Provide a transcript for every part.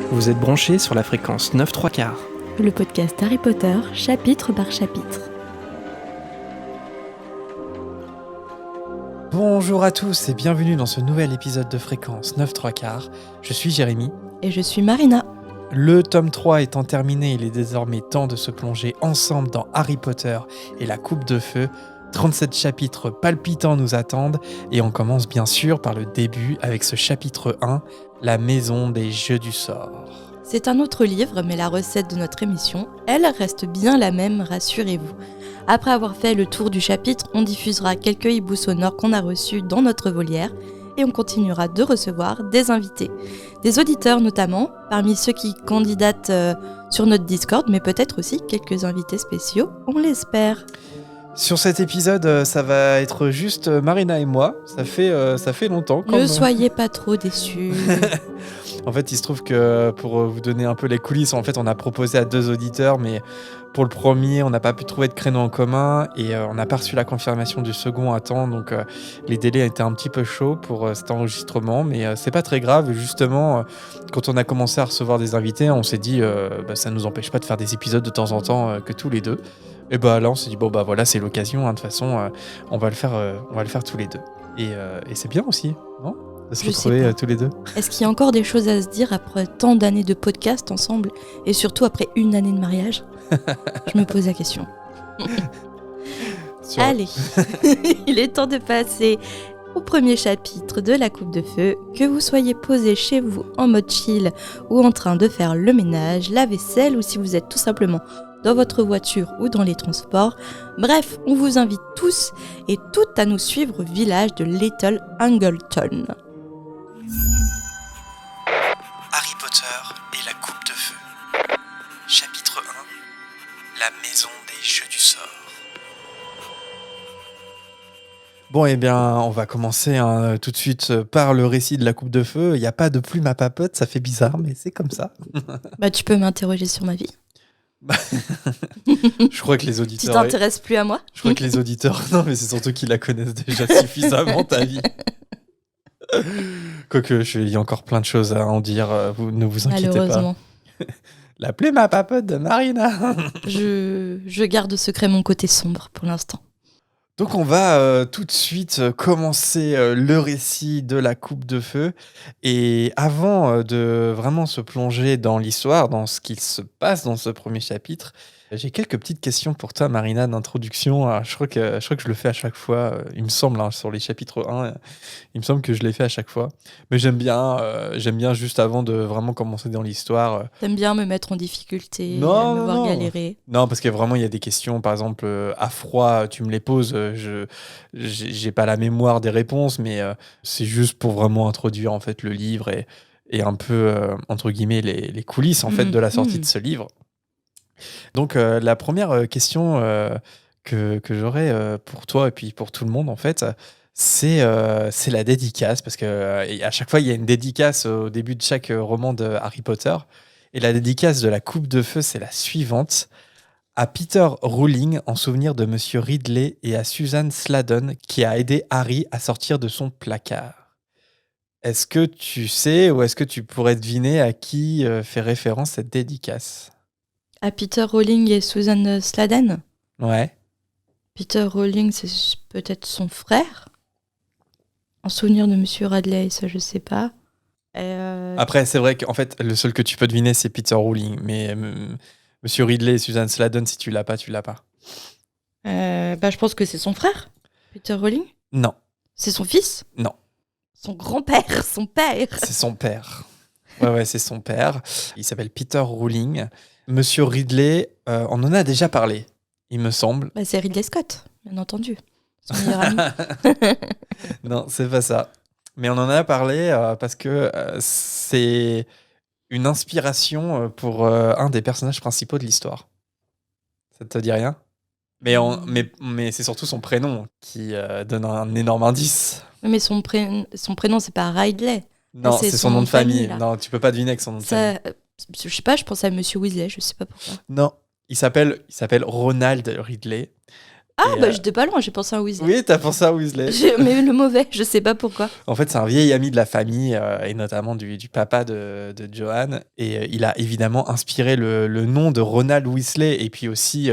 Vous êtes branchés sur la fréquence 9/3/4. Le podcast Harry Potter, chapitre par chapitre. Bonjour à tous et bienvenue dans ce nouvel épisode de fréquence 9/3/4. Je suis Jérémy. Et je suis Marina. Le tome 3 étant terminé, il est désormais temps de se plonger ensemble dans Harry Potter et la Coupe de Feu. 37 chapitres palpitants nous attendent et on commence bien sûr par le début avec ce chapitre 1, la maison des jeux du sort. C'est un autre livre, mais la recette de notre émission, elle reste bien la même, rassurez-vous. Après avoir fait le tour du chapitre, on diffusera quelques hiboux sonores qu'on a reçus dans notre volière et on continuera de recevoir des invités. Des auditeurs notamment, parmi ceux qui candidatent sur notre Discord, mais peut-être aussi quelques invités spéciaux, on l'espère. Sur cet épisode, ça va être juste Marina et moi. Ça fait longtemps. Ne soyez pas trop déçus. En fait, il se trouve que pour vous donner un peu les coulisses, en fait, on a proposé à 2 auditeurs, mais pour le premier, on n'a pas pu trouver de créneau en commun et on n'a pas reçu la confirmation du second à temps. Donc, les délais étaient un petit peu chauds pour cet enregistrement, mais c'est pas très grave. Justement, quand on a commencé à recevoir des invités, on s'est dit ça nous empêche pas de faire des épisodes de temps en temps que tous les deux. Et là, on s'est dit voilà, c'est l'occasion. De toute façon, on va le faire tous les deux. Et c'est bien aussi, non ? De se retrouver tous les deux. Est-ce qu'il y a encore des choses à se dire après tant d'années de podcast ensemble et surtout après une année de mariage ? Je me pose la question. Allez, il est temps de passer au premier chapitre de la Coupe de Feu. Que vous soyez posé chez vous en mode chill ou en train de faire le ménage, la vaisselle ou si vous êtes tout simplement dans votre voiture ou dans les transports. Bref, on vous invite tous et toutes à nous suivre au village de Little Angleton. Harry Potter et la Coupe de Feu. Chapitre 1. La maison des jeux du sort. Bon, on va commencer tout de suite par le récit de la Coupe de Feu. Il n'y a pas de plume à papote, ça fait bizarre, mais c'est comme ça. Tu peux m'interroger sur ma vie. Je crois que les auditeurs... Tu t'intéresses plus à moi ? Je crois que les auditeurs... Non, mais c'est surtout qu'ils la connaissent déjà suffisamment, ta vie. Quoique, il y a encore plein de choses à en dire, ne vous inquiétez pas. La plume à papote de Marina. Je garde secret mon côté sombre pour l'instant. Donc on va tout de suite commencer le récit de la Coupe de Feu. Et avant de vraiment se plonger dans l'histoire, dans ce qu'il se passe dans ce premier chapitre, j'ai quelques petites questions pour toi, Marina, d'introduction. Alors, je crois que je le fais à chaque fois, il me semble, sur les chapitres 1, il me semble que je l'ai fait à chaque fois. Mais j'aime bien juste avant de vraiment commencer dans l'histoire. T'aimes bien me mettre en difficulté, me voir galérer. Non, parce qu'il y a des questions, par exemple, à froid, tu me les poses, j'ai pas la mémoire des réponses, mais c'est juste pour vraiment introduire en fait le livre et un peu, entre guillemets, les coulisses en fait de la sortie de ce livre. Donc la première question que j'aurais pour toi et puis pour tout le monde en fait, c'est la dédicace, parce que à chaque fois il y a une dédicace au début de chaque roman de Harry Potter, et la dédicace de la Coupe de Feu, c'est la suivante: à Peter Rowling en souvenir de Monsieur Ridley et à Susan Sladen qui a aidé Harry à sortir de son placard. Est-ce que tu sais ou est-ce que tu pourrais deviner à qui fait référence cette dédicace ? À Peter Rowling et Susan Sladen ? Ouais. Peter Rowling, c'est peut-être son frère ? En souvenir de Monsieur Radley, ça je sais pas. Après, c'est vrai qu'en fait, le seul que tu peux deviner, c'est Peter Rowling. Mais Monsieur Ridley et Susan Sladen, si tu l'as pas, tu l'as pas. Je pense que c'est son frère, Peter Rowling ? Non. C'est son fils ? Non. Son grand-père, son père ? C'est son père. Ouais, c'est son père. Il s'appelle Peter Rowling. Monsieur Ridley, on en a déjà parlé, il me semble. C'est Ridley Scott, bien entendu. Son meilleur ami. Non, c'est pas ça. Mais on en a parlé parce que c'est une inspiration pour un des personnages principaux de l'histoire. Ça te dit rien ? Mais c'est surtout son prénom qui donne un énorme indice. Mais son prénom, c'est pas Ridley. Non, c'est son nom de famille. Non, tu peux pas deviner avec son nom de famille. Je sais pas, je pense à Monsieur Weasley, je sais pas pourquoi. Non, il s'appelle Ronald Ridley. Ah, Et, bah j'étais pas loin, j'ai pensé à Weasley. oui, t'as pensé à Weasley. Mais le mauvais, je sais pas pourquoi. En fait, c'est un vieil ami de la famille, et notamment du papa de Johan. Et il a évidemment inspiré le nom de Ronald Weasley, et puis aussi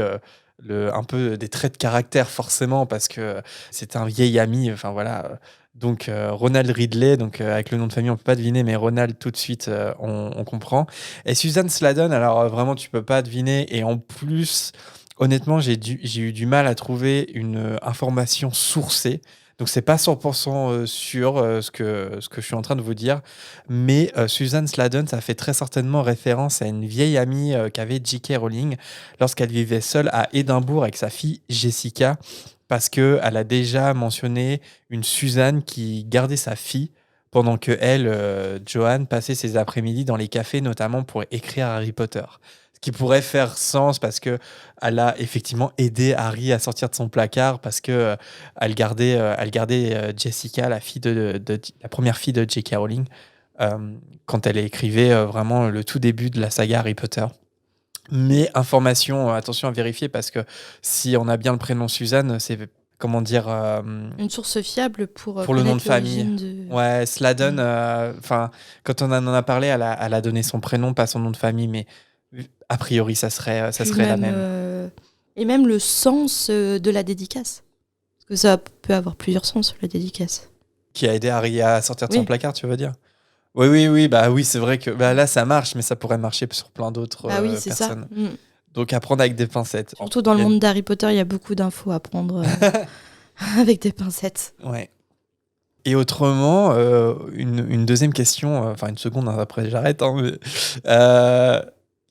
un peu des traits de caractère, forcément, parce que c'est un vieil ami. Enfin voilà. Donc Ronald Ridley, donc avec le nom de famille, on peut pas deviner, mais Ronald, tout de suite, on comprend. Et Susan Sladen, alors vraiment, tu peux pas deviner. Et en plus, honnêtement, j'ai eu du mal à trouver une information sourcée. Donc c'est pas 100% sûr ce que je suis en train de vous dire, mais Susan Sladen, ça fait très certainement référence à une vieille amie qu'avait J.K. Rowling lorsqu'elle vivait seule à Édimbourg avec sa fille Jessica, parce qu'elle a déjà mentionné une Suzanne qui gardait sa fille pendant que elle, Joanne, passait ses après-midi dans les cafés, notamment pour écrire Harry Potter. Ce qui pourrait faire sens parce que elle a effectivement aidé Harry à sortir de son placard, parce que elle gardait Jessica, la fille la première fille de J.K. Rowling, quand elle écrivait vraiment le tout début de la saga Harry Potter. Mais information, attention à vérifier, parce que si on a bien le prénom Suzanne, c'est comment dire Une source fiable pour pour le nom de connaître famille. l'origine de. Ouais, Sladen, Mm. enfin, quand on en a parlé, elle a donné son prénom, pas son nom de famille, mais a priori, ça serait Puis la même, même. et même le sens de la dédicace. Parce que ça peut avoir plusieurs sens, la dédicace. Qui a aidé Harry à sortir de son Oui. placard, tu veux dire? Oui, oui, oui, bah oui, c'est vrai que bah, là, ça marche, mais ça pourrait marcher sur plein d'autres Bah oui, c'est ça. personnes. Mm. Donc, à prendre avec des pincettes. Surtout dans le Il y a- monde d'Harry Potter, il y a beaucoup d'infos à prendre avec des pincettes. Ouais. Et autrement, une deuxième question, enfin une seconde, hein, après j'arrête, hein, mais,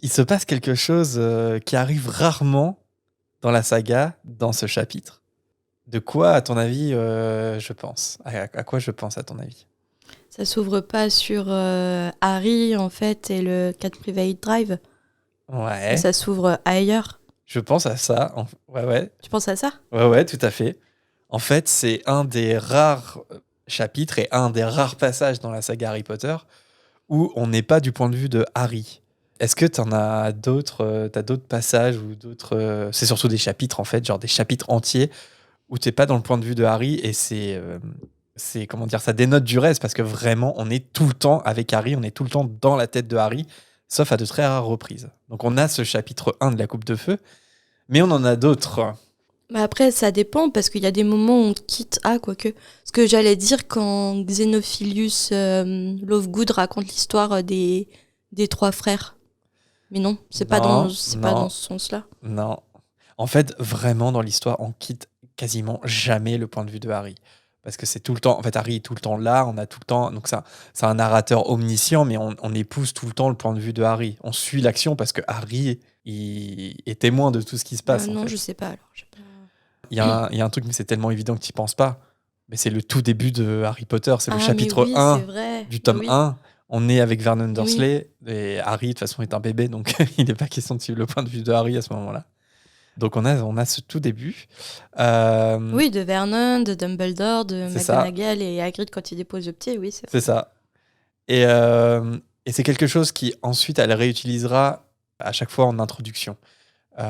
il se passe quelque chose qui arrive rarement dans la saga, dans ce chapitre. De quoi, à ton avis, je pense à quoi je pense, à ton avis? Ça s'ouvre pas sur Harry, en fait, et le 4 Private Drive. Ouais, Ça s'ouvre ailleurs. je pense à ça. Ouais, ouais, Tu penses à ça? ouais, ouais, tout à fait. En fait, c'est un des rares chapitres et un des rares passages dans la saga Harry Potter où on n'est pas du point de vue de Harry. Est-ce que t'en as d'autres, t'as d'autres passages ou d'autres... c'est surtout des chapitres, en fait, genre des chapitres entiers où t'es pas dans le point de vue de Harry, et c'est comment dire, ça dénote du reste, parce que vraiment, on est tout le temps avec Harry, on est tout le temps dans la tête de Harry, sauf à de très rares reprises. Donc on a ce chapitre 1 de la Coupe de Feu, mais on en a d'autres. Bah après, ça dépend, parce qu'il y a des moments où on quitte. Ah, quoique. Ce que j'allais dire quand Xenophilius Lovegood raconte l'histoire des trois frères. Mais non, c'est pas Non, pas non, dans ce sens-là. non. En fait, vraiment, dans l'histoire, on quitte quasiment jamais le point de vue de Harry. Parce que c'est tout le temps, en fait, Harry est tout le temps là, on a tout le temps, donc c'est un narrateur omniscient, mais on épouse tout le temps le point de vue de Harry. On suit l'action parce que Harry il est témoin de tout ce qui se passe, en Non, fait. je sais pas alors. Il y a un truc, mais c'est tellement évident que tu n'y penses pas. Mais c'est le tout début de Harry Potter, c'est le Ah, mais chapitre oui, 1 c'est vrai. du tome Oui. 1. On est avec Vernon Oui. Dursley, et Harry, de toute façon, est un bébé, donc il n'est pas question de suivre le point de vue de Harry à ce moment-là. Donc on a ce tout début. Oui, de Vernon, de Dumbledore, de C'est ça. McGonagall et Hagrid quand il dépose le pied, oui, c'est C'est ça. Et c'est quelque chose qui, ensuite, elle réutilisera à chaque fois en introduction.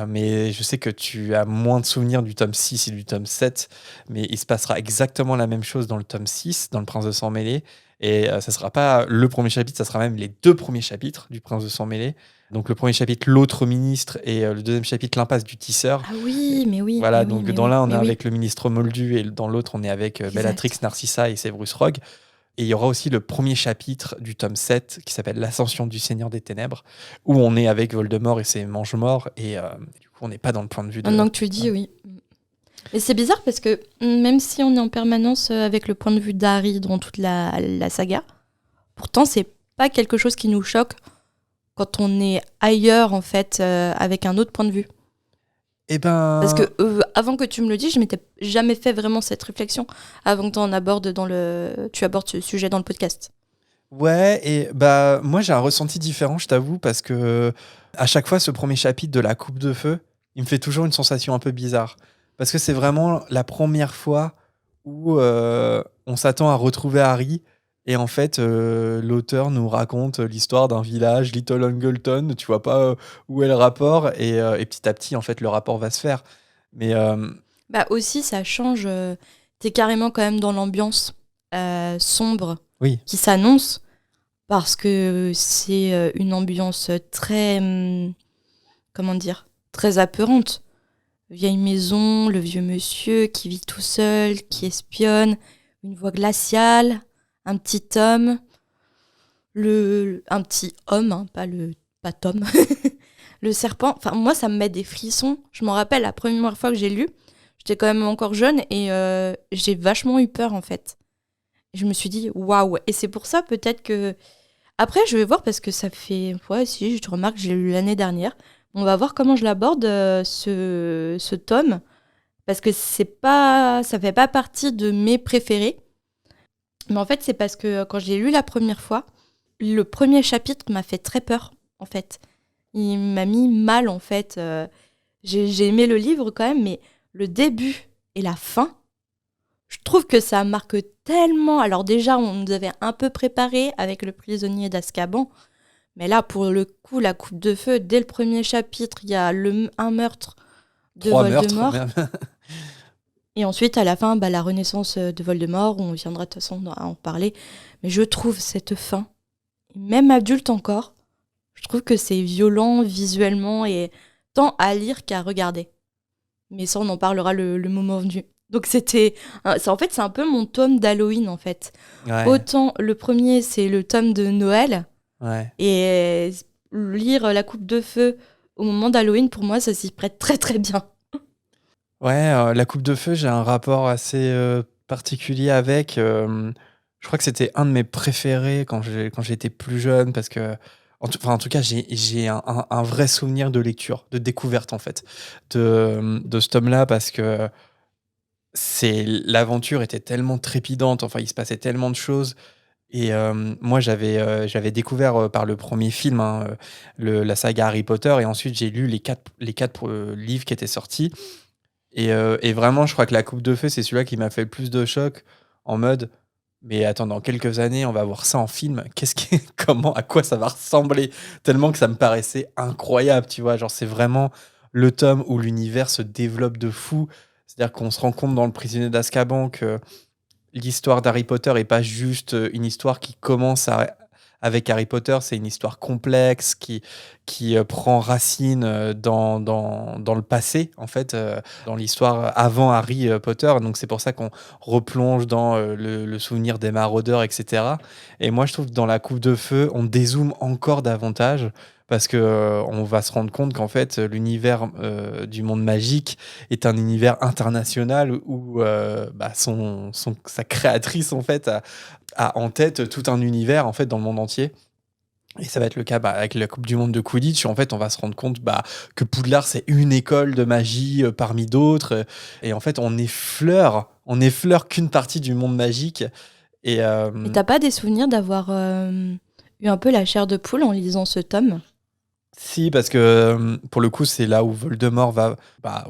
Mais je sais que tu as moins de souvenirs du tome 6 et du tome 7, mais il se passera exactement la même chose dans le tome 6, dans Le Prince de Sang Mêlé. Et ça sera pas le premier chapitre, ça sera même les deux premiers chapitres du Prince de Sang Mêlé. Donc le premier chapitre, L'autre ministre, et le deuxième chapitre, L'impasse du tisseur. Ah oui, mais oui. Voilà, mais oui, donc mais dans oui, l'un, on mais est oui. avec le ministre Moldu, et dans l'autre, on est avec Exact. Bellatrix, Narcissa et Severus Rogue. Et il y aura aussi le premier chapitre du tome 7 qui s'appelle L'Ascension du Seigneur des Ténèbres, où on est avec Voldemort et ses mange-morts, et du coup, on n'est pas dans le point de vue de... Maintenant que tu le dis, oui. Mais c'est bizarre parce que même si on est en permanence avec le point de vue d'Harry dans toute la saga, pourtant c'est pas quelque chose qui nous choque quand on est ailleurs en fait avec un autre point de vue. Eh ben... Parce que avant que tu me le dises, je m'étais jamais fait vraiment cette réflexion avant que tu abordes ce sujet dans le podcast. Ouais, et bah moi j'ai un ressenti différent, je t'avoue, parce que à chaque fois, ce premier chapitre de la Coupe de Feu, il me fait toujours une sensation un peu bizarre. Parce que c'est vraiment la première fois où on s'attend à retrouver Harry, et en fait, l'auteur nous raconte l'histoire d'un village, Little Angleton, tu vois pas où est le rapport, et petit à petit, en fait, le rapport va se faire. Mais Bah aussi, ça change. T'es carrément quand même dans l'ambiance sombre Oui. qui s'annonce parce que c'est une ambiance très, comment dire, très apeurante. Vieille maison, le vieux monsieur qui vit tout seul, qui espionne, une voix glaciale, un petit homme, un petit homme, hein, pas Tom, le serpent. Enfin, moi, ça me met des frissons. Je m'en rappelle la première fois que j'ai lu, j'étais quand même encore jeune et j'ai vachement eu peur en fait. Je me suis dit waouh. Et c'est pour ça peut-être que après je vais voir parce que ça fait si je te remarque, je l'ai lu l'année dernière. On va voir comment je l'aborde ce tome parce que ça fait pas partie de mes préférés. Mais en fait, c'est parce que quand je l'ai lu la première fois, le premier chapitre m'a fait très peur en fait. Il m'a mis mal en fait. J'ai aimé le livre quand même, mais le début et la fin, je trouve que ça marque tellement. Alors déjà, on nous avait un peu préparé avec le prisonnier d'Azkaban, mais là, pour le coup, la coupe de feu, dès le premier chapitre, il y a un meurtre de 3 meurtres Voldemort. même. Et ensuite, à la fin, la renaissance de Voldemort, on viendra de toute façon à en parler. Mais je trouve cette fin, même adulte encore, je trouve que c'est violent visuellement et tant à lire qu'à regarder. Mais ça, on en parlera le moment venu. Donc en fait, c'est un peu mon tome d'Halloween, en fait. Ouais. Autant le premier, c'est le tome de Noël. Ouais. Et lire La Coupe de Feu au moment d'Halloween, pour moi, ça s'y prête très très bien. Ouais, la coupe de feu, j'ai un rapport assez particulier avec. Je crois que c'était un de mes préférés quand j'étais plus jeune parce que, en tout cas, j'ai un vrai souvenir de lecture, de découverte en fait, de ce tome-là parce que l'aventure était tellement trépidante, enfin, il se passait tellement de choses. Et moi, j'avais découvert par le premier film hein, la saga Harry Potter et ensuite j'ai lu les quatre livres qui étaient sortis. Et vraiment, je crois que La Coupe de Feu, c'est celui-là qui m'a fait le plus de choc en mode, mais attends, dans quelques années, on va voir ça en film. À quoi ça va ressembler? Tellement que ça me paraissait incroyable, tu vois. Genre, c'est vraiment le tome où l'univers se développe de fou. C'est-à-dire qu'on se rend compte dans Le Prisonnier d'Azkaban que l'histoire d'Harry Potter est pas juste une histoire qui commence avec Harry Potter, c'est une histoire complexe qui prend racine dans le passé, en fait, dans l'histoire avant Harry Potter. Donc c'est pour ça qu'on replonge dans le souvenir des maraudeurs, etc. Et moi, je trouve que dans La Coupe de Feu, on dézoome encore davantage parce que on va se rendre compte qu'en fait, l'univers du monde magique est un univers international où sa créatrice, en fait, a en tête tout un univers en fait dans le monde entier. Et ça va être le cas avec la Coupe du Monde de Quidditch. En fait, on va se rendre compte que Poudlard, c'est une école de magie parmi d'autres. Et en fait, on effleure qu'une partie du monde magique. Et Et t'as pas des souvenirs d'avoir eu un peu la chair de poule en lisant ce tome? si, parce que pour le coup, c'est là où Voldemort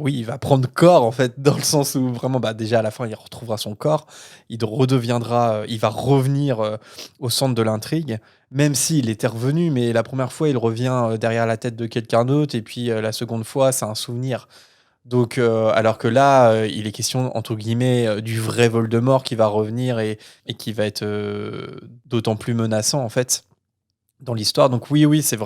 il va prendre corps en fait, dans le sens où vraiment, déjà à la fin, il retrouvera son corps, il va revenir au centre de l'intrigue, même s'il était revenu, mais la première fois, il revient derrière la tête de quelqu'un d'autre, et puis la seconde fois, c'est un souvenir. Donc, alors que là, il est question, entre guillemets, du vrai Voldemort qui va revenir et qui va être d'autant plus menaçant en fait dans l'histoire. Donc oui, oui, c'est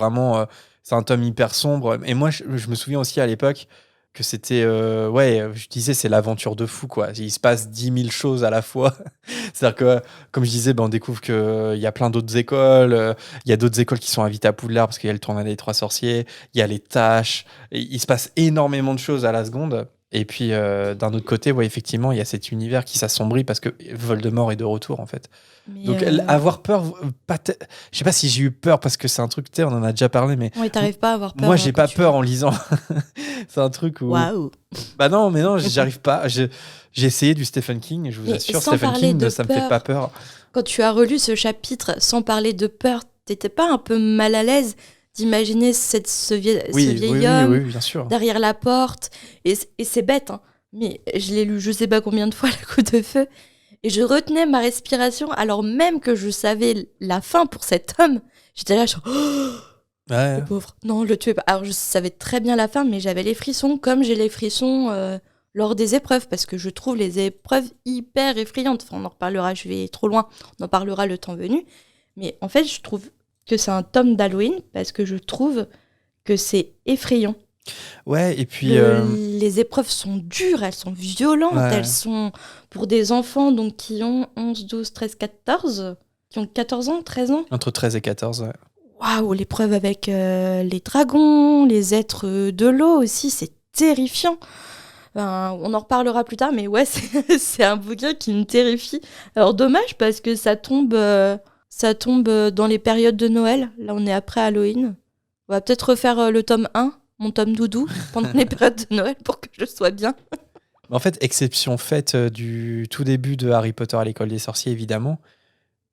un tome hyper sombre. Et moi, je me souviens aussi à l'époque que c'était, je disais, c'est l'aventure de fou, quoi. Il se passe 10 000 choses à la fois. C'est-à-dire que, comme je disais, on découvre qu'il y a plein d'autres écoles. Il y a d'autres écoles qui sont invitées à Poudlard parce qu'il y a le tournoi des 3 sorciers. Il y a les tâches. Et il se passe énormément de choses à la seconde. Et puis, d'un autre côté, effectivement, il y a cet univers qui s'assombrit parce que Voldemort est de retour, en fait. Mais Donc, avoir peur, je sais pas si j'ai eu peur parce que c'est un truc, on en a déjà parlé, mais oui, t'arrives pas à avoir peur. moi, j'ai pas peur en lisant. C'est un truc où. Waouh. Bah non, mais non, j'arrive pas. J'ai essayé du Stephen King, je vous assure, Stephen King, ça me fait pas peur. Quand tu as relu ce chapitre, sans parler de peur, t'étais pas un peu mal à l'aise d'imaginer ce vieil homme oui, bien sûr. derrière la porte? Et c'est bête, hein, mais je l'ai lu je sais pas combien de fois, La Coupe de Feu, et je retenais ma respiration alors même que je savais la fin pour cet homme. J'étais là, genre, Ouais. le pauvre, non, le tuez pas. Alors je savais très bien la fin, mais j'avais les frissons comme j'ai les frissons lors des épreuves, parce que je trouve les épreuves hyper effrayantes. Enfin, on en reparlera, je vais trop loin, on en parlera le temps venu. Mais en fait, je trouve que c'est un tome d'Halloween parce que je trouve que c'est effrayant. Ouais, et puis... Les épreuves sont dures, elles sont violentes, Ouais. elles sont pour des enfants donc, qui ont 11, 12, 13, 14, qui ont 14 ans, 13 ans. Entre 13 et 14, ouais. Waouh, l'épreuve avec les dragons, les êtres de l'eau aussi, c'est terrifiant. On en reparlera plus tard, mais ouais, c'est un bouquin qui me terrifie. Alors dommage parce que ça tombe dans les périodes de Noël. Là, on est après Halloween. On va peut-être refaire le tome 1, mon tome doudou, pendant les périodes de Noël pour que je sois bien. En fait, exception faite du tout début de Harry Potter à l'école des sorciers, évidemment,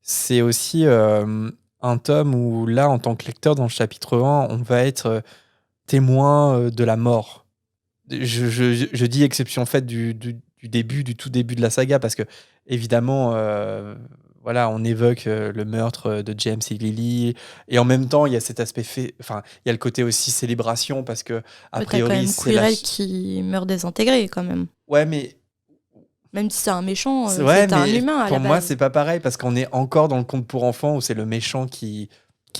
c'est aussi un tome où là, en tant que lecteur, dans le chapitre 1, on va être témoin de la mort. Je dis exception faite du tout début de la saga, parce que, évidemment, voilà, on évoque le meurtre de James et Lily, et en même temps, il y a cet aspect enfin, il y a le côté aussi célébration, parce que, a T'as priori, quand même c'est la... Quirrell qui meurt désintégré, quand même. Ouais, mais... Même si c'est un méchant, Ouais, c'est un mais humain à la pour base. moi, c'est pas pareil, parce qu'on est encore dans le conte pour enfants où c'est le méchant qui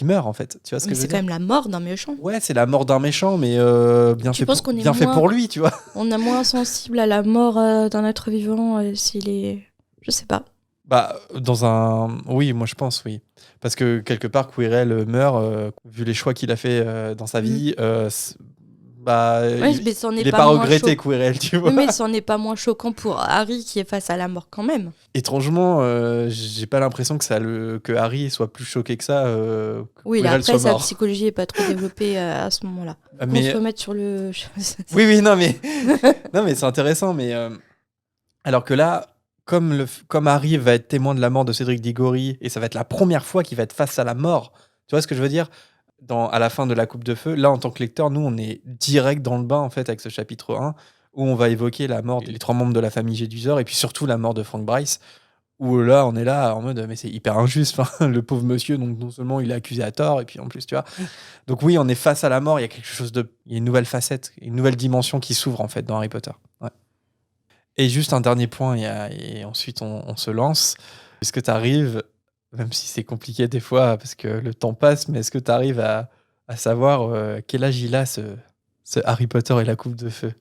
meurt, en fait. Tu vois ce que Mais je veux c'est dire? quand même la mort d'un méchant. Ouais, c'est la mort d'un méchant, mais bien, Tu penses qu'on est bien fait moins- pour lui, tu vois. On est moins sensible à la mort d'un être vivant s'il est... Je sais pas. Bah, oui, moi je pense, oui. Parce que quelque part, Quirrell meurt, vu les choix qu'il a fait dans sa vie, bah, Ouais, mais c'en il est n'est pas pas moins regretté, choquant. Quirrell, tu vois. Oui, mais c'en est pas moins choquant pour Harry qui est face à la mort quand même. Étrangement, j'ai pas l'impression que Harry soit plus choqué que ça, que Oui, là, Quirrell après, soit sa mort. psychologie est pas trop développée à ce moment-là. Qu'on Mais... se remette sur le... Oui, non, mais, non, mais c'est intéressant. Mais alors que là, comme Harry va être témoin de la mort de Cédric Diggory, et ça va être la première fois qu'il va être face à la mort, tu vois ce que je veux dire? À la fin de la Coupe de Feu, là, en tant que lecteur, nous, on est direct dans le bain, en fait, avec ce chapitre 1, où on va évoquer la mort des 3 membres de la famille Jedusor, et puis surtout la mort de Frank Bryce, où là, on est là en mode, mais c'est hyper injuste. Enfin, le pauvre monsieur, donc non seulement il est accusé à tort, et puis en plus, tu vois. Donc oui, on est face à la mort, il y a quelque chose il y a une nouvelle facette, une nouvelle dimension qui s'ouvre, en fait, dans Harry Potter. Ouais. Et juste un dernier point, et ensuite on se lance. Est-ce que tu arrives, même si c'est compliqué des fois, parce que le temps passe, mais est-ce que tu arrives à savoir quel âge il a, ce Harry Potter et la Coupe de Feu?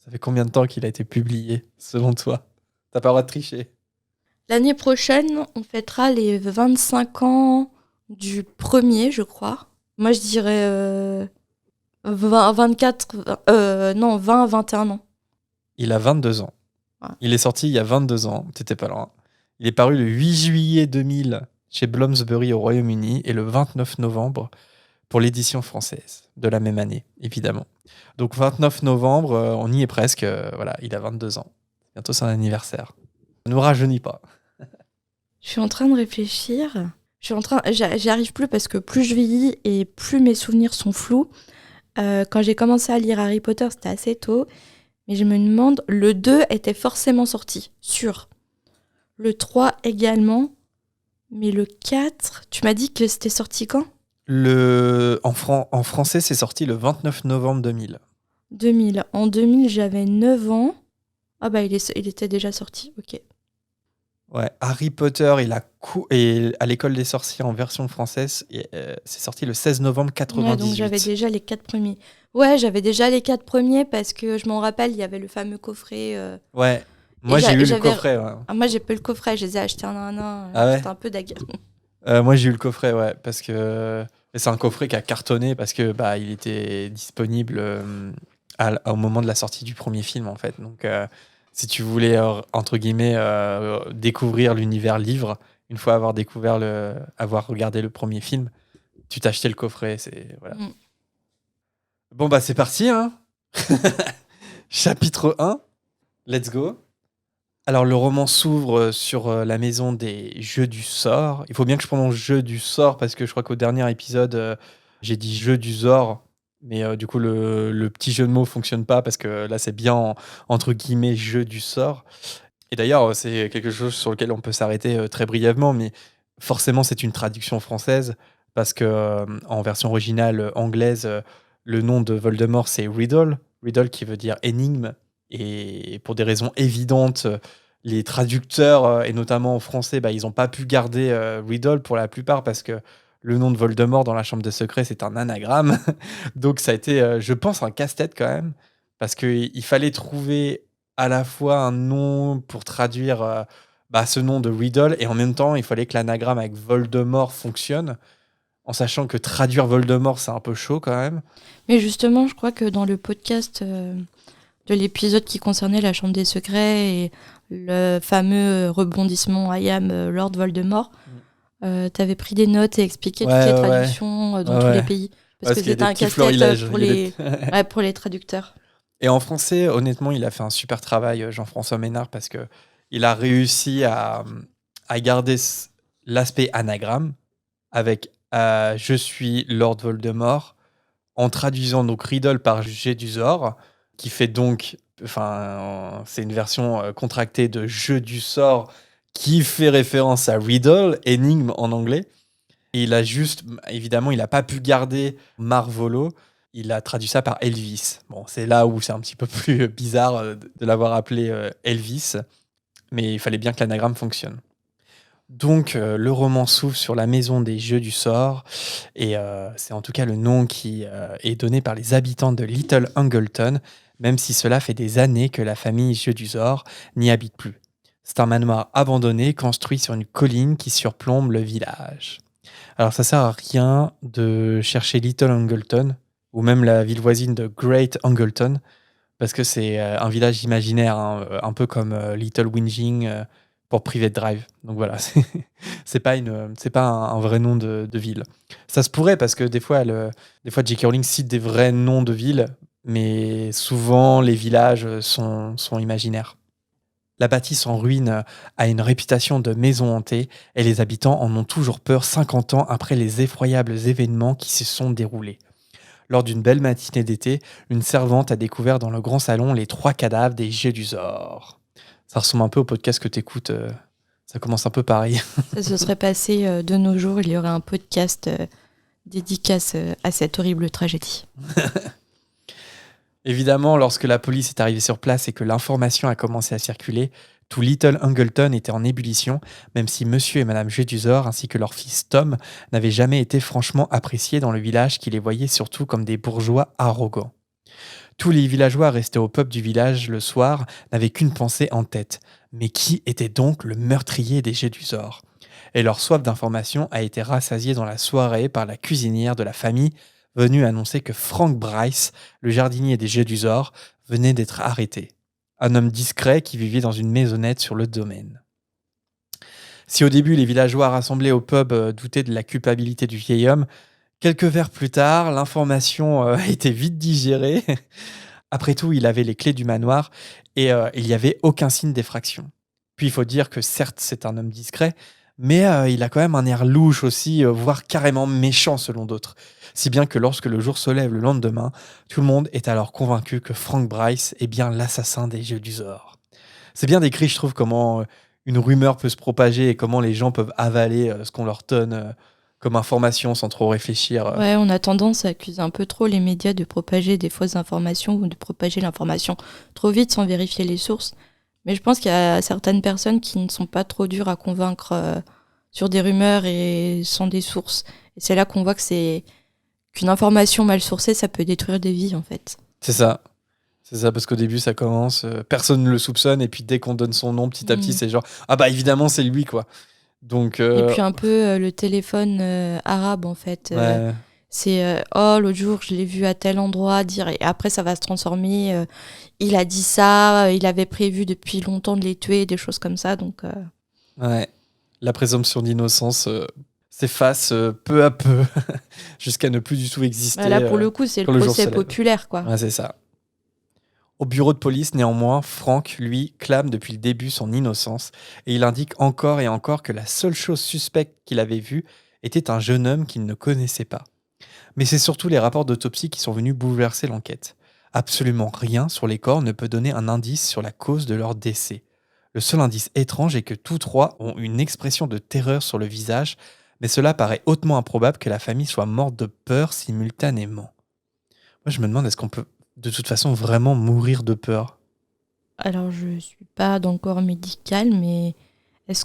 Ça fait combien de temps qu'il a été publié, selon toi? T'as pas le droit de tricher. L'année prochaine, on fêtera les 25 ans du premier, je crois. Moi, je dirais 20, 21 ans. Il a 22 ans. Ouais. Il est sorti il y a 22 ans, t'étais pas loin. Il est paru le 8 juillet 2000 chez Bloomsbury au Royaume-Uni et le 29 novembre pour l'édition française de la même année, évidemment. Donc 29 novembre, on y est presque. Voilà, il a 22 ans. Bientôt son anniversaire. Ne nous rajeunit pas. Je suis en train de réfléchir. J'y arrive plus parce que plus je vieillis et plus mes souvenirs sont flous. Quand j'ai commencé à lire Harry Potter, c'était assez tôt. Mais je me demande, le 2 était forcément sorti, sûr. Le 3 également. Mais le 4, tu m'as dit que c'était sorti quand ? En français, c'est sorti le 29 novembre 2000. 2000. En 2000, j'avais 9 ans. Ah bah, il était déjà sorti, ok. Ouais, Harry Potter et à l'école des sorciers en version française, c'est sorti le 16 novembre 98. Ouais, donc j'avais déjà les 4 premiers. Ouais, j'avais déjà les 4 premiers parce que je m'en rappelle, il y avait le fameux coffret. Ouais, moi j'ai eu le coffret. Ouais. Ah, moi j'ai pas eu le coffret, je les ai achetés un à un. Ah ouais. C'était un peu dague. Moi j'ai eu le coffret, ouais, parce que c'est un coffret qui a cartonné parce que il était disponible au moment de la sortie du premier film, en fait. Donc si tu voulais entre guillemets découvrir l'univers livre, une fois avoir regardé le premier film, tu t'achetais le coffret, voilà. Bon c'est parti, hein. Chapitre 1, let's go. Alors le roman s'ouvre sur la maison des jeux du sort. Il faut bien que je prononce jeu du sort parce que je crois qu'au dernier épisode j'ai dit jeu du Zor, mais du coup le petit jeu de mots fonctionne pas parce que là c'est bien entre guillemets jeu du sort. Et d'ailleurs c'est quelque chose sur lequel on peut s'arrêter très brièvement, mais forcément c'est une traduction française parce que en version originale anglaise le nom de Voldemort c'est Riddle qui veut dire énigme, Et pour des raisons évidentes, les traducteurs, et notamment en français, ils n'ont pas pu garder Riddle pour la plupart parce que le nom de Voldemort dans la Chambre des Secrets, c'est un anagramme. Donc ça a été, je pense, un casse-tête quand même, parce qu'il fallait trouver à la fois un nom pour traduire ce nom de Riddle, et en même temps, il fallait que l'anagramme avec Voldemort fonctionne, en sachant que traduire Voldemort, c'est un peu chaud quand même. Mais justement, je crois que dans le podcast de l'épisode qui concernait la Chambre des Secrets et le fameux rebondissement I am Lord Voldemort, t'avais pris des notes et expliqué toutes les traductions dans tous les pays. Parce que c'était un casse-tête pour les traducteurs. Et en français, honnêtement, il a fait un super travail, Jean-François Ménard, parce que il a réussi à garder l'aspect anagramme avec je suis Lord Voldemort, en traduisant donc Riddle par Jedusor, qui fait donc, c'est une version contractée de jeu du sort qui fait référence à Riddle, énigme en anglais. Et il a juste, évidemment, il n'a pas pu garder Marvolo. Il a traduit ça par Elvis. Bon, c'est là où c'est un petit peu plus bizarre de l'avoir appelé Elvis, mais il fallait bien que l'anagramme fonctionne. Donc, le roman s'ouvre sur la maison des jeux du sort, et c'est en tout cas le nom qui est donné par les habitants de Little Angleton, même si cela fait des années que la famille Jeux du Sort n'y habite plus. C'est un manoir abandonné construit sur une colline qui surplombe le village. Alors, ça sert à rien de chercher Little Angleton, ou même la ville voisine de Great Angleton, parce que c'est un village imaginaire, un peu comme Little Whinging pour Private Drive. Donc voilà, c'est pas un vrai nom de ville. Ça se pourrait, parce que des fois J.K. Rowling cite des vrais noms de villes, mais souvent les villages sont imaginaires. La bâtisse en ruine a une réputation de maison hantée, et les habitants en ont toujours peur 50 ans après les effroyables événements qui se sont déroulés. Lors d'une belle matinée d'été, une servante a découvert dans le grand salon les 3 cadavres des Jedusor. Ça ressemble un peu au podcast que t'écoutes, ça commence un peu pareil. Ça se serait passé de nos jours, il y aurait un podcast dédicace à cette horrible tragédie. Évidemment, lorsque la police est arrivée sur place et que l'information a commencé à circuler, tout Little Angleton était en ébullition, même si monsieur et madame Jedusor ainsi que leur fils Tom n'avaient jamais été franchement appréciés dans le village, qui les voyait surtout comme des bourgeois arrogants. Tous les villageois restés au pub du village le soir n'avaient qu'une pensée en tête. Mais qui était donc le meurtrier des Jedusor ? Et leur soif d'information a été rassasiée dans la soirée par la cuisinière de la famille, venue annoncer que Frank Bryce, le jardinier des Jedusor, venait d'être arrêté. Un homme discret qui vivait dans une maisonnette sur le domaine. Si au début les villageois rassemblés au pub doutaient de la culpabilité du vieil homme, quelques verres plus tard, l'information a été vite digérée. Après tout, il avait les clés du manoir et il n'y avait aucun signe d'effraction. Puis il faut dire que certes, c'est un homme discret, mais il a quand même un air louche aussi, voire carrément méchant selon d'autres. Si bien que lorsque le jour se lève le lendemain, tout le monde est alors convaincu que Frank Bryce est bien l'assassin des Jedusor. C'est bien décrit, je trouve, comment une rumeur peut se propager et comment les gens peuvent avaler ce qu'on leur donne comme information sans trop réfléchir. Ouais, on a tendance à accuser un peu trop les médias de propager des fausses informations ou de propager l'information trop vite sans vérifier les sources. Mais je pense qu'il y a certaines personnes qui ne sont pas trop dures à convaincre sur des rumeurs et sans des sources. Et c'est là qu'on voit qu'une information mal sourcée, ça peut détruire des vies, en fait. C'est ça, parce qu'au début, ça commence, personne ne le soupçonne, et puis dès qu'on donne son nom, petit à petit, c'est genre « Ah bah évidemment, c'est lui, quoi !» Donc, et puis un peu le téléphone arabe, en fait. Ouais. C'est « Oh, l'autre jour, je l'ai vu à tel endroit dire... » Et après, ça va se transformer. Il a dit ça, il avait prévu depuis longtemps de les tuer, des choses comme ça. Donc, ouais. La présomption d'innocence s'efface peu à peu jusqu'à ne plus du tout exister. Là, pour le coup, c'est le procès populaire, quoi. Ouais, c'est ça. Au bureau de police, néanmoins, Frank, lui, clame depuis le début son innocence, et il indique encore et encore que la seule chose suspecte qu'il avait vue était un jeune homme qu'il ne connaissait pas. Mais c'est surtout les rapports d'autopsie qui sont venus bouleverser l'enquête. Absolument rien sur les corps ne peut donner un indice sur la cause de leur décès. Le seul indice étrange est que tous 3 ont une expression de terreur sur le visage, mais cela paraît hautement improbable que la famille soit morte de peur simultanément. Moi, je me demande, est-ce qu'on peut de toute façon vraiment mourir de peur ? Alors, je suis pas dans le corps médical, mais est-ce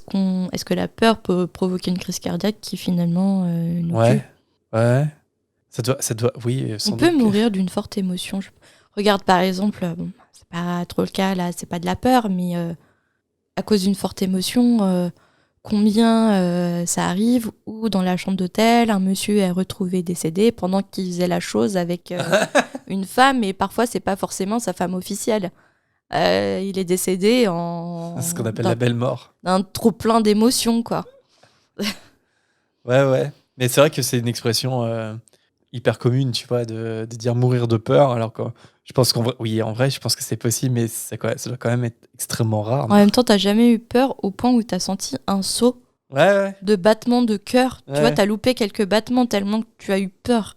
que la peur peut provoquer une crise cardiaque qui finalement nous tue? Ouais, ouais. Oui, On sans peut doute que. mourir d'une forte émotion. Regarde par exemple, bon, c'est pas trop le cas là, c'est pas de la peur, mais à cause d'une forte émotion, combien ça arrive où dans la chambre d'hôtel, un monsieur est retrouvé décédé pendant qu'il faisait la chose avec une femme, et parfois c'est pas forcément sa femme officielle. Il est décédé Ce qu'on appelle la belle mort. d'un trop plein d'émotions, quoi. Ouais, ouais. Mais c'est vrai que c'est une expression hyper commune, tu vois, de dire mourir de peur, alors que je pense oui, en vrai, je pense que c'est possible, mais ça doit quand même être extrêmement rare, En non? même temps, t'as jamais eu peur au point où t'as senti un saut Ouais, ouais, de battement de cœur. Tu vois, ouais, t'as loupé quelques battements tellement que tu as eu peur.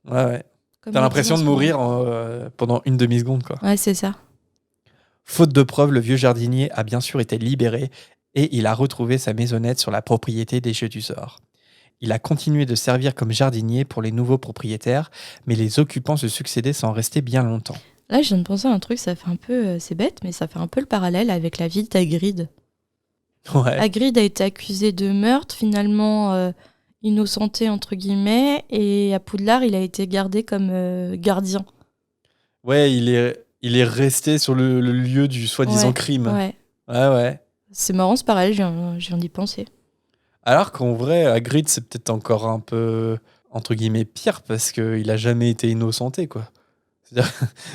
ouais, ouais. Comme T'as on dit en l'impression de ce moment. mourir pendant une demi-seconde, quoi. Ouais, c'est ça. Faute de preuves, le vieux jardinier a bien sûr été libéré et il a retrouvé sa maisonnette sur la propriété des Jedusor. Il a continué de servir comme jardinier pour les nouveaux propriétaires, mais les occupants se succédaient sans rester bien longtemps. Là, je viens de penser à un truc, ça fait un peu... c'est bête, mais ça fait un peu le parallèle avec la vie d'Hagrid. Ouais, Hagrid a été accusé de meurtre, finalement innocenté, entre guillemets, et à Poudlard, il a été gardé comme gardien. ouais, il est resté sur le lieu du soi-disant Ouais, crime. ouais. Ouais, ouais. C'est marrant ce parallèle, je viens d'y penser. Alors qu'en vrai, Hagrid, c'est peut-être encore un peu, entre guillemets, pire, parce qu'il a jamais été innocenté, quoi.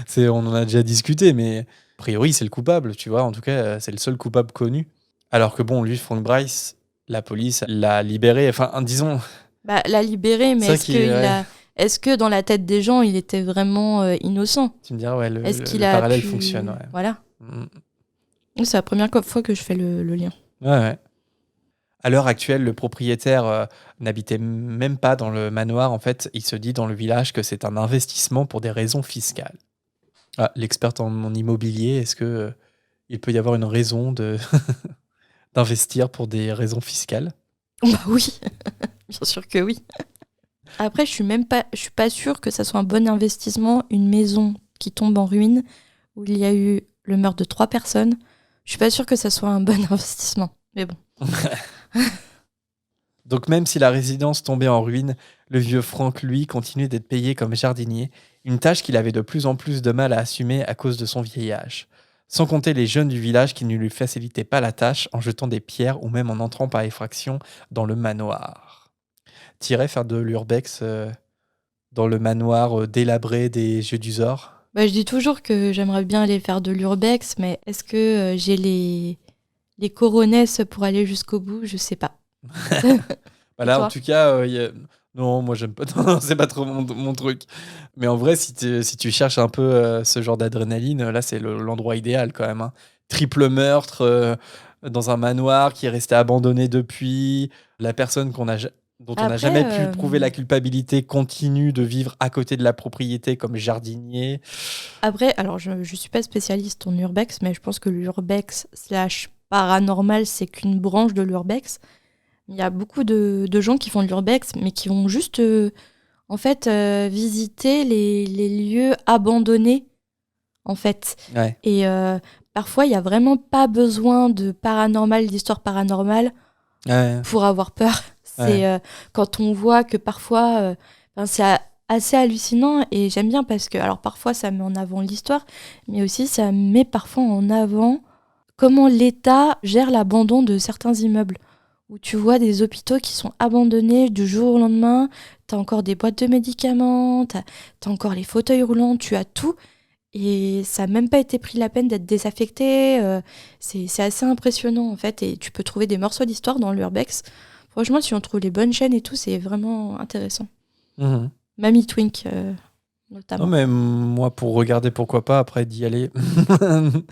C'est-à-dire, on en a déjà discuté, mais a priori, c'est le coupable, tu vois. En tout cas, c'est le seul coupable connu. Alors que bon, lui, Frank Bryce, la police l'a libéré. Enfin, disons, Bah, l'a libéré, mais c'est ça qui est. Ouais. est-ce que dans la tête des gens, il était vraiment innocent? Tu me diras, ouais, le, Est-ce le- qu'il le a parallèle fonctionne, pu... ouais. Voilà. Mm. C'est la première fois que je fais le lien. Ouais, ouais. À l'heure actuelle, le propriétaire n'habitait même pas dans le manoir. En fait, il se dit dans le village que c'est un investissement pour des raisons fiscales. Ah, l'experte en immobilier, est-ce que il peut y avoir une raison d'investir pour des raisons fiscales? Bah oui, bien sûr que oui. Après, je suis pas sûre que ça soit un bon investissement, une maison qui tombe en ruine, où il y a eu le meurtre de 3 personnes. Je suis pas sûre que ça soit un bon investissement. Mais bon. Donc même si la résidence tombait en ruine, le vieux Franck, lui, continuait d'être payé comme jardinier, une tâche qu'il avait de plus en plus de mal à assumer à cause de son vieil âge. Sans compter les jeunes du village qui ne lui facilitaient pas la tâche en jetant des pierres ou même en entrant par effraction dans le manoir. T'irais faire de l'urbex dans le manoir délabré des Jeux du Zor? Bah, je dis toujours que j'aimerais bien aller faire de l'urbex, mais est-ce que j'ai les coronesses pour aller jusqu'au bout? Je sais pas. Et Voilà, en toi? tout cas, non, moi j'aime pas. Non, c'est pas trop mon truc. Mais en vrai, si tu cherches un peu ce genre d'adrénaline, là, c'est l'endroit idéal quand même, hein. Triple meurtre dans un manoir qui est resté abandonné depuis. La personne dont on n'a jamais Après, pu prouver la culpabilité continue de vivre à côté de la propriété comme jardinier. alors je suis pas spécialiste en urbex, mais je pense que l'urbex slash paranormal, c'est qu'une branche de l'urbex. Il y a beaucoup de gens qui font de l'urbex, mais qui vont juste en fait visiter les lieux abandonnés, en fait. Ouais. Et parfois, il y a vraiment pas besoin de paranormal, d'histoire paranormale Ouais. pour avoir peur. C'est Ouais. quand on voit que parfois, c'est assez hallucinant, et j'aime bien parce que, alors parfois ça met en avant l'histoire, mais aussi ça met parfois en avant comment l'État gère l'abandon de certains immeubles. Où tu vois des hôpitaux qui sont abandonnés du jour au lendemain, t'as encore des boîtes de médicaments, t'as encore les fauteuils roulants, tu as tout. Et ça n'a même pas été pris la peine d'être désaffecté. C'est assez impressionnant en fait. Et tu peux trouver des morceaux d'histoire dans l'urbex. Franchement, si on trouve les bonnes chaînes et tout, c'est vraiment intéressant. Mhm. Mamie Twink, Non, notamment. mais moi, pour regarder, pourquoi pas, après d'y aller.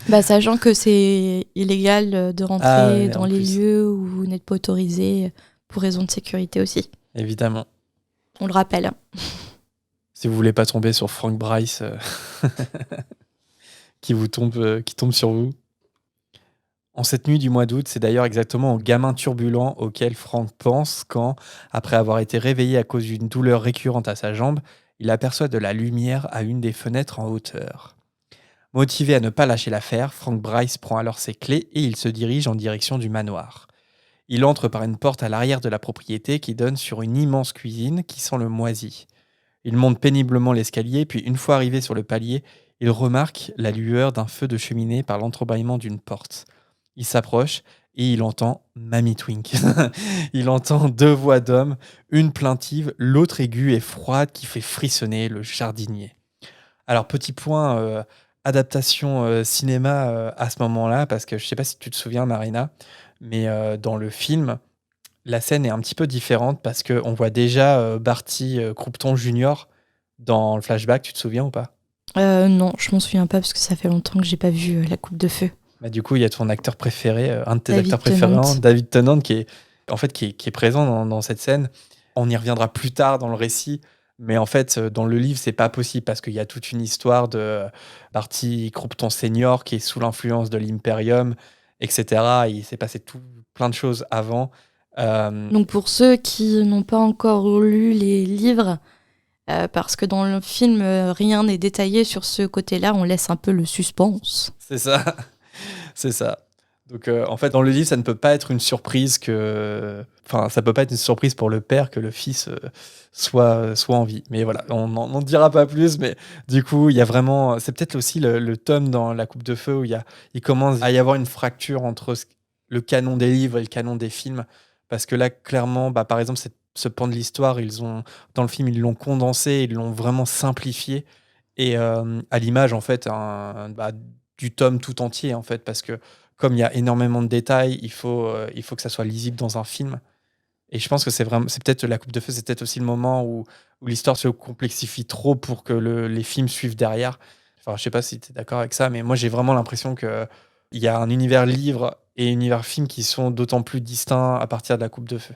Bah, sachant que c'est illégal de Ah, rentrer ouais, dans en les plus, lieux où vous n'êtes pas autorisé pour raison de sécurité aussi. évidemment. On le rappelle, hein. Si vous voulez pas tomber sur Frank Bryce qui tombe sur vous. En cette nuit du mois d'août, c'est d'ailleurs exactement au gamin turbulent auquel Frank pense quand, après avoir été réveillé à cause d'une douleur récurrente à sa jambe, il aperçoit de la lumière à une des fenêtres en hauteur. Motivé à ne pas lâcher l'affaire, Frank Bryce prend alors ses clés et il se dirige en direction du manoir. Il entre par une porte à l'arrière de la propriété qui donne sur une immense cuisine qui sent le moisi. Il monte péniblement l'escalier, puis une fois arrivé sur le palier, il remarque la lueur d'un feu de cheminée par l'entrebâillement d'une porte. Il s'approche et il entend Mamie Twink. Il entend deux voix d'hommes, une plaintive, l'autre aiguë et froide qui fait frissonner le jardinier. Alors, petit point adaptation cinéma à ce moment-là, parce que je ne sais pas si tu te souviens, Marina, mais dans le film, la scène est un petit peu différente parce qu'on voit déjà Barty Croupton Junior dans le flashback, tu te souviens ou pas? Non, je m'en souviens pas parce que ça fait longtemps que j'ai pas vu La Coupe de Feu. Bah, du coup, il y a ton acteur préféré, un de tes David acteurs préférés, Tennant. David Tennant, qui est présent dans cette scène. On y reviendra plus tard dans le récit, mais en fait, dans le livre, c'est pas possible parce qu'il y a toute une histoire de Barty Croupton Senior qui est sous l'influence de l'Imperium, etc. Il s'est passé plein de choses avant. Donc pour ceux qui n'ont pas encore lu les livres, parce que dans le film, rien n'est détaillé sur ce côté-là, on laisse un peu le suspense. C'est ça, c'est ça. Donc en fait, dans le livre, ça ne peut pas être une surprise ça peut pas être une surprise pour le père que le fils soit en vie. Mais voilà, on n'en dira pas plus. Mais du coup, il y a vraiment, c'est peut-être aussi le tome dans La Coupe de Feu où il commence à y avoir une fracture entre le canon des livres et le canon des films, parce que là, clairement, par exemple, ce pan de l'histoire, dans le film, ils l'ont condensé, ils l'ont vraiment simplifié, et à l'image en fait du tome tout entier en fait, parce que comme il y a énormément de détails, il faut que ça soit lisible dans un film. Et je pense que c'est peut-être La Coupe de Feu, c'est peut-être aussi le moment où l'histoire se complexifie trop pour que les films suivent derrière. Enfin, je sais pas si tu es d'accord avec ça, mais moi j'ai vraiment l'impression qu'il y a un univers livre et un univers film qui sont d'autant plus distincts à partir de La Coupe de Feu.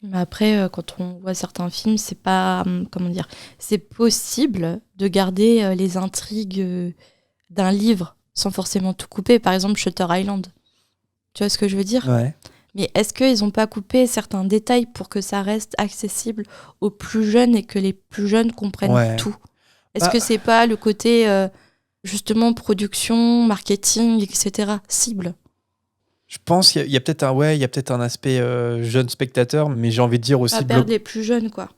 Mais après, quand on voit certains films, c'est pas, comment dire, c'est possible de garder les intrigues d'un livre sans forcément tout couper. Par exemple, Shutter Island. Tu vois ce que je veux dire ? Ouais. Mais est-ce qu'ils n'ont pas coupé certains détails pour que ça reste accessible aux plus jeunes et que les plus jeunes comprennent tout ? Est-ce que c'est pas le côté, justement, production, marketing, etc., cible ? Je pense qu'il y a peut-être un aspect jeune spectateur, mais j'ai envie de dire aussi... Pas perdre les plus jeunes, quoi.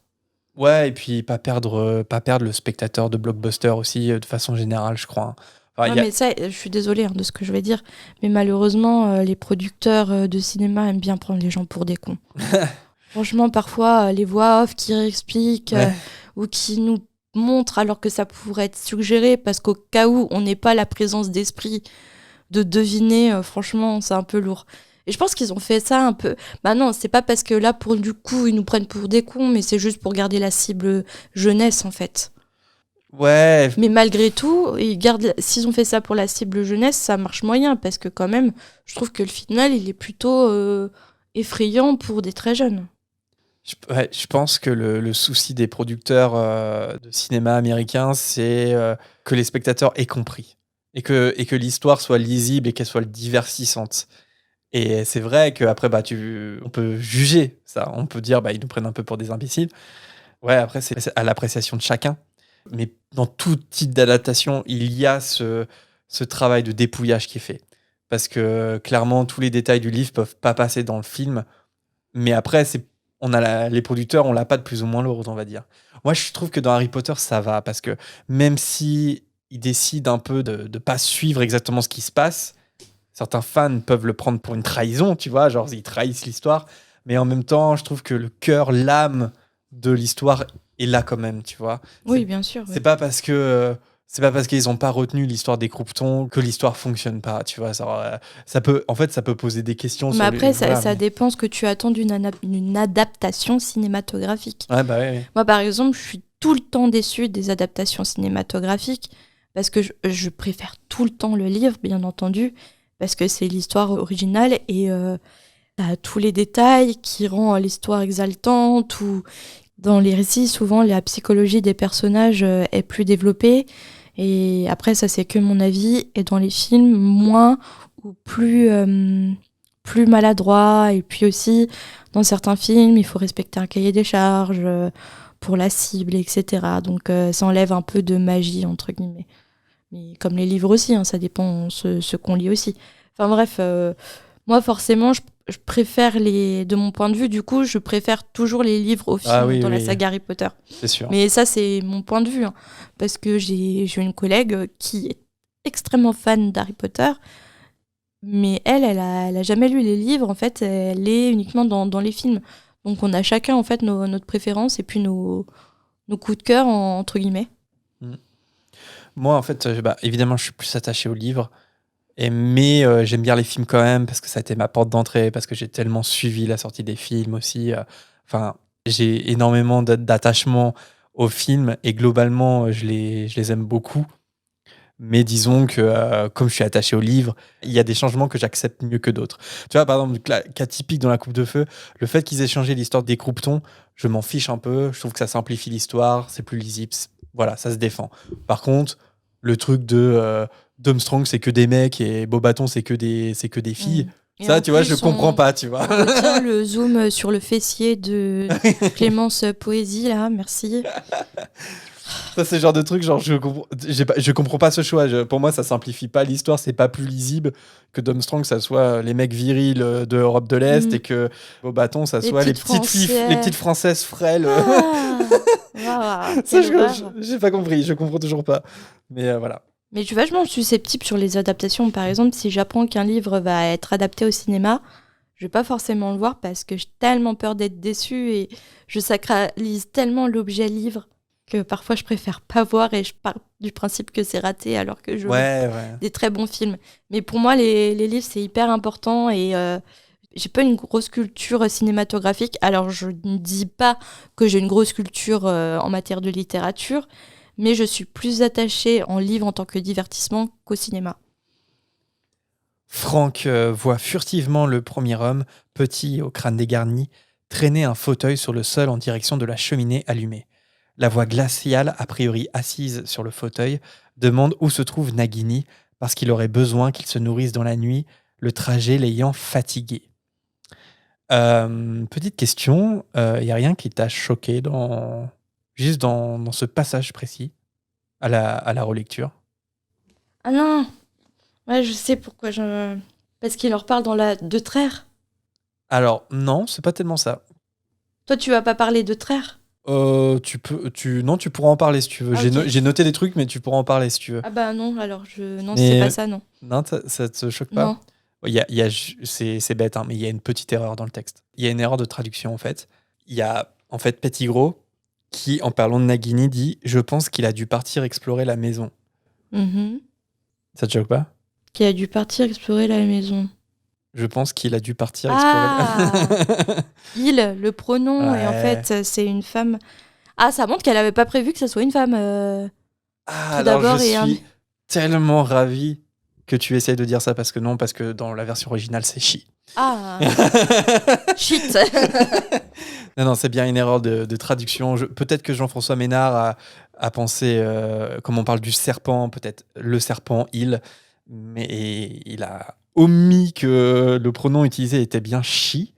Ouais, et puis pas perdre le spectateur de blockbuster aussi, de façon générale, je crois. Enfin, mais ça, je suis désolée de ce que je vais dire, mais malheureusement, les producteurs de cinéma aiment bien prendre les gens pour des cons. Franchement, parfois, les voix off qui réexpliquent ou qui nous montrent alors que ça pourrait être suggéré, parce qu'au cas où on n'ait pas la présence d'esprit de deviner, franchement, c'est un peu lourd. Et je pense qu'ils ont fait ça un peu... Bah non, c'est pas parce que là, pour du coup, ils nous prennent pour des cons, mais c'est juste pour garder la cible jeunesse, en fait. Ouais. Mais malgré tout, s'ils ont fait ça pour la cible jeunesse, ça marche moyen, parce que quand même, je trouve que le final, il est plutôt effrayant pour des très jeunes. Je pense que le souci des producteurs de cinéma américains, c'est que les spectateurs aient compris. Et que l'histoire soit lisible et qu'elle soit divertissante. Et c'est vrai qu'après, on peut juger ça. On peut dire, ils nous prennent un peu pour des imbéciles. Ouais, après, c'est à l'appréciation de chacun. Mais dans tout type d'adaptation, il y a ce travail de dépouillage qui est fait. Parce que clairement, tous les détails du livre peuvent pas passer dans le film. Mais après, les producteurs, on la patte plus ou moins lourde, on va dire. Moi, je trouve que dans Harry Potter, ça va. Parce que même si ils décident un peu de ne pas suivre exactement ce qui se passe, certains fans peuvent le prendre pour une trahison, tu vois, genre ils trahissent l'histoire. Mais en même temps, je trouve que le cœur, l'âme de l'histoire est là quand même, tu vois. Oui, bien sûr. C'est pas parce qu'ils n'ont pas retenu l'histoire des Croupetons que l'histoire fonctionne pas, tu vois. Ça peut poser des questions. Mais après, ça dépend ce que tu attends d'une adaptation cinématographique. Ouais, ouais. Moi, par exemple, je suis tout le temps déçue des adaptations cinématographiques parce que je préfère tout le temps le livre, bien entendu, parce que c'est l'histoire originale et tous les détails qui rend l'histoire exaltante ou... Dans les récits, souvent, la psychologie des personnages est plus développée. Et après, ça, c'est que mon avis. Et dans les films, moins ou plus maladroit. Et puis aussi, dans certains films, il faut respecter un cahier des charges pour la cible, etc. Donc, ça enlève un peu de magie, entre guillemets. Mais comme les livres aussi, ça dépend ce qu'on lit aussi. Enfin bref, moi forcément, je préfère de mon point de vue, du coup, je préfère toujours les livres aux films Oui, dans la oui, saga Harry Potter. c'est sûr. Mais ça, c'est mon point de vue, parce que j'ai une collègue qui est extrêmement fan d'Harry Potter, mais elle a jamais lu les livres, en fait, elle est uniquement dans les films. Donc on a chacun, en fait, notre préférence et puis nos coups de cœur, entre guillemets. Moi, en fait, évidemment, je suis plus attaché aux livres. Mais j'aime bien les films quand même parce que ça a été ma porte d'entrée, parce que j'ai tellement suivi la sortie des films aussi. Enfin, j'ai énormément d'attachement aux films et globalement, je les aime beaucoup. Mais disons que comme je suis attaché aux livres, il y a des changements que j'accepte mieux que d'autres. Tu vois, par exemple, cas typique dans La Coupe de Feu, le fait qu'ils aient changé l'histoire des Croupetons, je m'en fiche un peu. Je trouve que ça simplifie l'histoire, c'est plus lisible. Voilà, ça se défend. Par contre, le truc de Domstrong, c'est que des mecs et Beaubaton, c'est que des filles. Et Ça, en tu vois, plus, je comprends pas, tu vois. On retient le zoom sur le fessier de Clémence Poésie, là, merci. Ça, c'est le genre de truc, genre, je comprends pas ce choix. Pour moi, ça simplifie pas l'histoire, c'est pas plus lisible que Domstrong, ça soit les mecs virils de Europe de l'Est et que Beaubaton, ça soit les petites filles, les petites françaises frêles. Ça, j'ai pas compris, je comprends toujours pas. Mais voilà. Mais je suis vachement susceptible sur les adaptations. Par exemple, si j'apprends qu'un livre va être adapté au cinéma, je vais pas forcément le voir parce que j'ai tellement peur d'être déçue et je sacralise tellement l'objet livre que parfois je préfère pas voir et je pars du principe que c'est raté alors que je vois des très bons films. Mais pour moi, les livres, c'est hyper important et j'ai pas une grosse culture cinématographique. Alors, je ne dis pas que j'ai une grosse culture en matière de littérature, mais je suis plus attachée en livre en tant que divertissement qu'au cinéma. Franck voit furtivement le premier homme, petit au crâne dégarni, traîner un fauteuil sur le sol en direction de la cheminée allumée. La voix glaciale, a priori assise sur le fauteuil, demande où se trouve Nagini, parce qu'il aurait besoin qu'il se nourrisse dans la nuit, le trajet l'ayant fatigué. Petite question, y a rien qui t'a choqué juste dans ce passage précis, à la relecture? Ah non, ouais, je sais pourquoi. Parce qu'il leur parle dans la de Traire. Alors, non, c'est pas tellement ça. Toi, tu vas pas parler de Traire? Non, tu pourras en parler si tu veux. Ah, ok. J'ai noté des trucs, mais tu pourras en parler si tu veux. Ah bah non, alors non, Mais- c'est pas ça, non. Non, ça te choque pas? Non. C'est bête, mais il y a une petite erreur dans le texte. Il y a une erreur de traduction, en fait. Il y a, en fait, Pettigrew qui, en parlant de Nagini, dit « Je pense qu'il a dû partir explorer la maison Mhm. ». Ça te choque pas? Qui a dû partir explorer la maison. Je pense qu'il a dû partir explorer Il, le pronom, et en Ouais. fait, c'est une femme. Ah, ça montre qu'elle avait pas prévu que ça soit une femme. Ah, Tout alors d'abord, je et suis tellement ravi que tu essayes de dire ça parce que dans la version originale, c'est chi. Ah, shit. Non, c'est bien une erreur de traduction. Peut-être que Jean-François Ménard a pensé, comme on parle du serpent, peut-être le serpent, il, mais il a omis que le pronom utilisé était bien chi.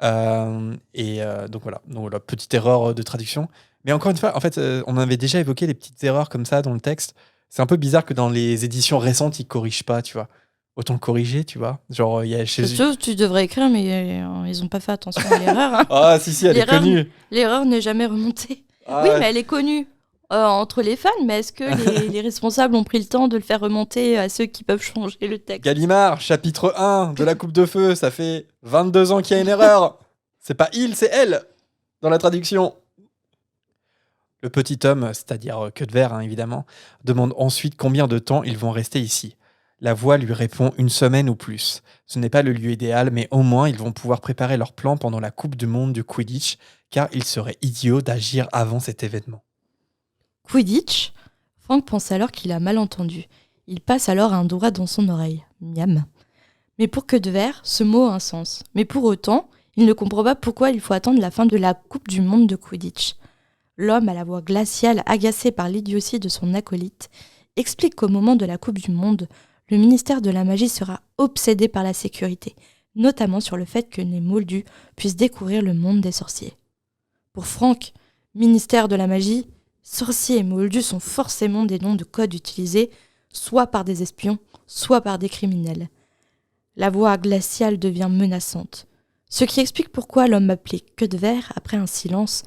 Donc voilà, petite erreur de traduction. Mais encore une fois, en fait, on avait déjà évoqué les petites erreurs comme ça dans le texte. C'est un peu bizarre que dans les éditions récentes, ils corrigent pas, tu vois. Autant le corriger, tu vois. Genre, il y a chez C'est sûr, tu devrais écrire, mais ils ont pas fait attention à l'erreur. Hein. Ah, si, elle est connue. L'erreur n'est jamais remontée. Ah, Oui, ouais. mais elle est connue entre les fans, mais est-ce que les responsables ont pris le temps de le faire remonter à ceux qui peuvent changer le texte? Gallimard, chapitre 1 de la Coupe de Feu, ça fait 22 ans qu'il y a une erreur. C'est pas il, c'est elle, dans la traduction. Le petit homme, c'est-à-dire Queue de Verre, évidemment, demande ensuite combien de temps ils vont rester ici. La voix lui répond 1 semaine ou plus. Ce n'est pas le lieu idéal, mais au moins ils vont pouvoir préparer leur plan pendant la Coupe du Monde du Quidditch, car il serait idiot d'agir avant cet événement. Quidditch? Frank pense alors qu'il a mal entendu. Il passe alors un doigt dans son oreille. Miam. Mais pour Queue de Verre, ce mot a un sens. Mais pour autant, il ne comprend pas pourquoi il faut attendre la fin de la Coupe du Monde de Quidditch. L'homme à la voix glaciale, agacé par l'idiotie de son acolyte, explique qu'au moment de la Coupe du Monde, le ministère de la Magie sera obsédé par la sécurité, notamment sur le fait que les Moldus puissent découvrir le monde des sorciers. Pour Frank, ministère de la Magie, sorciers et Moldus sont forcément des noms de code utilisés soit par des espions, soit par des criminels. La voix glaciale devient menaçante, ce qui explique pourquoi l'homme appelé Queue de Verre, après un silence,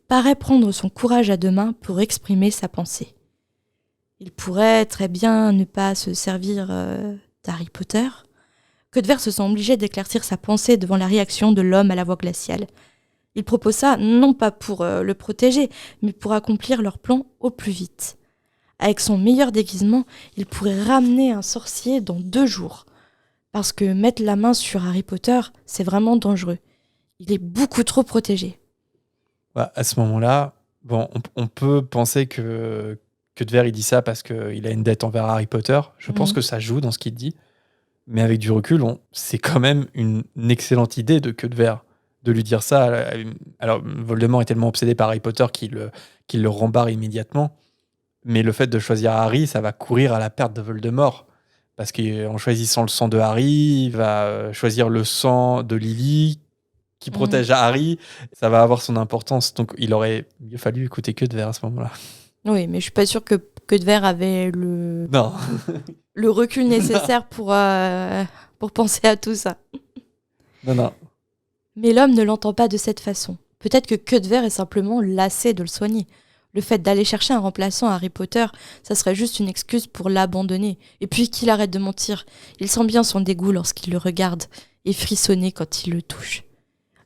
paraît prendre son courage à deux mains pour exprimer sa pensée. Il pourrait très bien ne pas se servir d'Harry Potter. Queue de Verre se sent obligé d'éclaircir sa pensée devant la réaction de l'homme à la voix glaciale. Il propose ça non pas pour le protéger, mais pour accomplir leur plan au plus vite. Avec son meilleur déguisement, il pourrait ramener un sorcier dans 2 jours. Parce que mettre la main sur Harry Potter, c'est vraiment dangereux. Il est beaucoup trop protégé. Ouais, à ce moment-là, bon, on peut penser que de Verre il dit ça parce qu'il a une dette envers Harry Potter. Je pense que ça joue dans ce qu'il dit. Mais avec du recul, c'est quand même une excellente idée de Queue de Verre de lui dire ça. Alors, Voldemort est tellement obsédé par Harry Potter qu'il le rembarre immédiatement. Mais le fait de choisir Harry, ça va courir à la perte de Voldemort. Parce qu'en choisissant le sang de Harry, il va choisir le sang de Lily, qui protège Harry. Ça va avoir son importance. Donc, il aurait mieux fallu écouter Queue de Verre à ce moment-là. Oui, mais je suis pas sûre que Queue de Verre avait Non. le recul nécessaire pour penser à tout ça. Non. Mais l'homme ne l'entend pas de cette façon. Peut-être que Queue de Verre est simplement lassé de le soigner. Le fait d'aller chercher un remplaçant à Harry Potter, ça serait juste une excuse pour l'abandonner. Et puis qu'il arrête de mentir. Il sent bien son dégoût lorsqu'il le regarde et frissonner quand il le touche.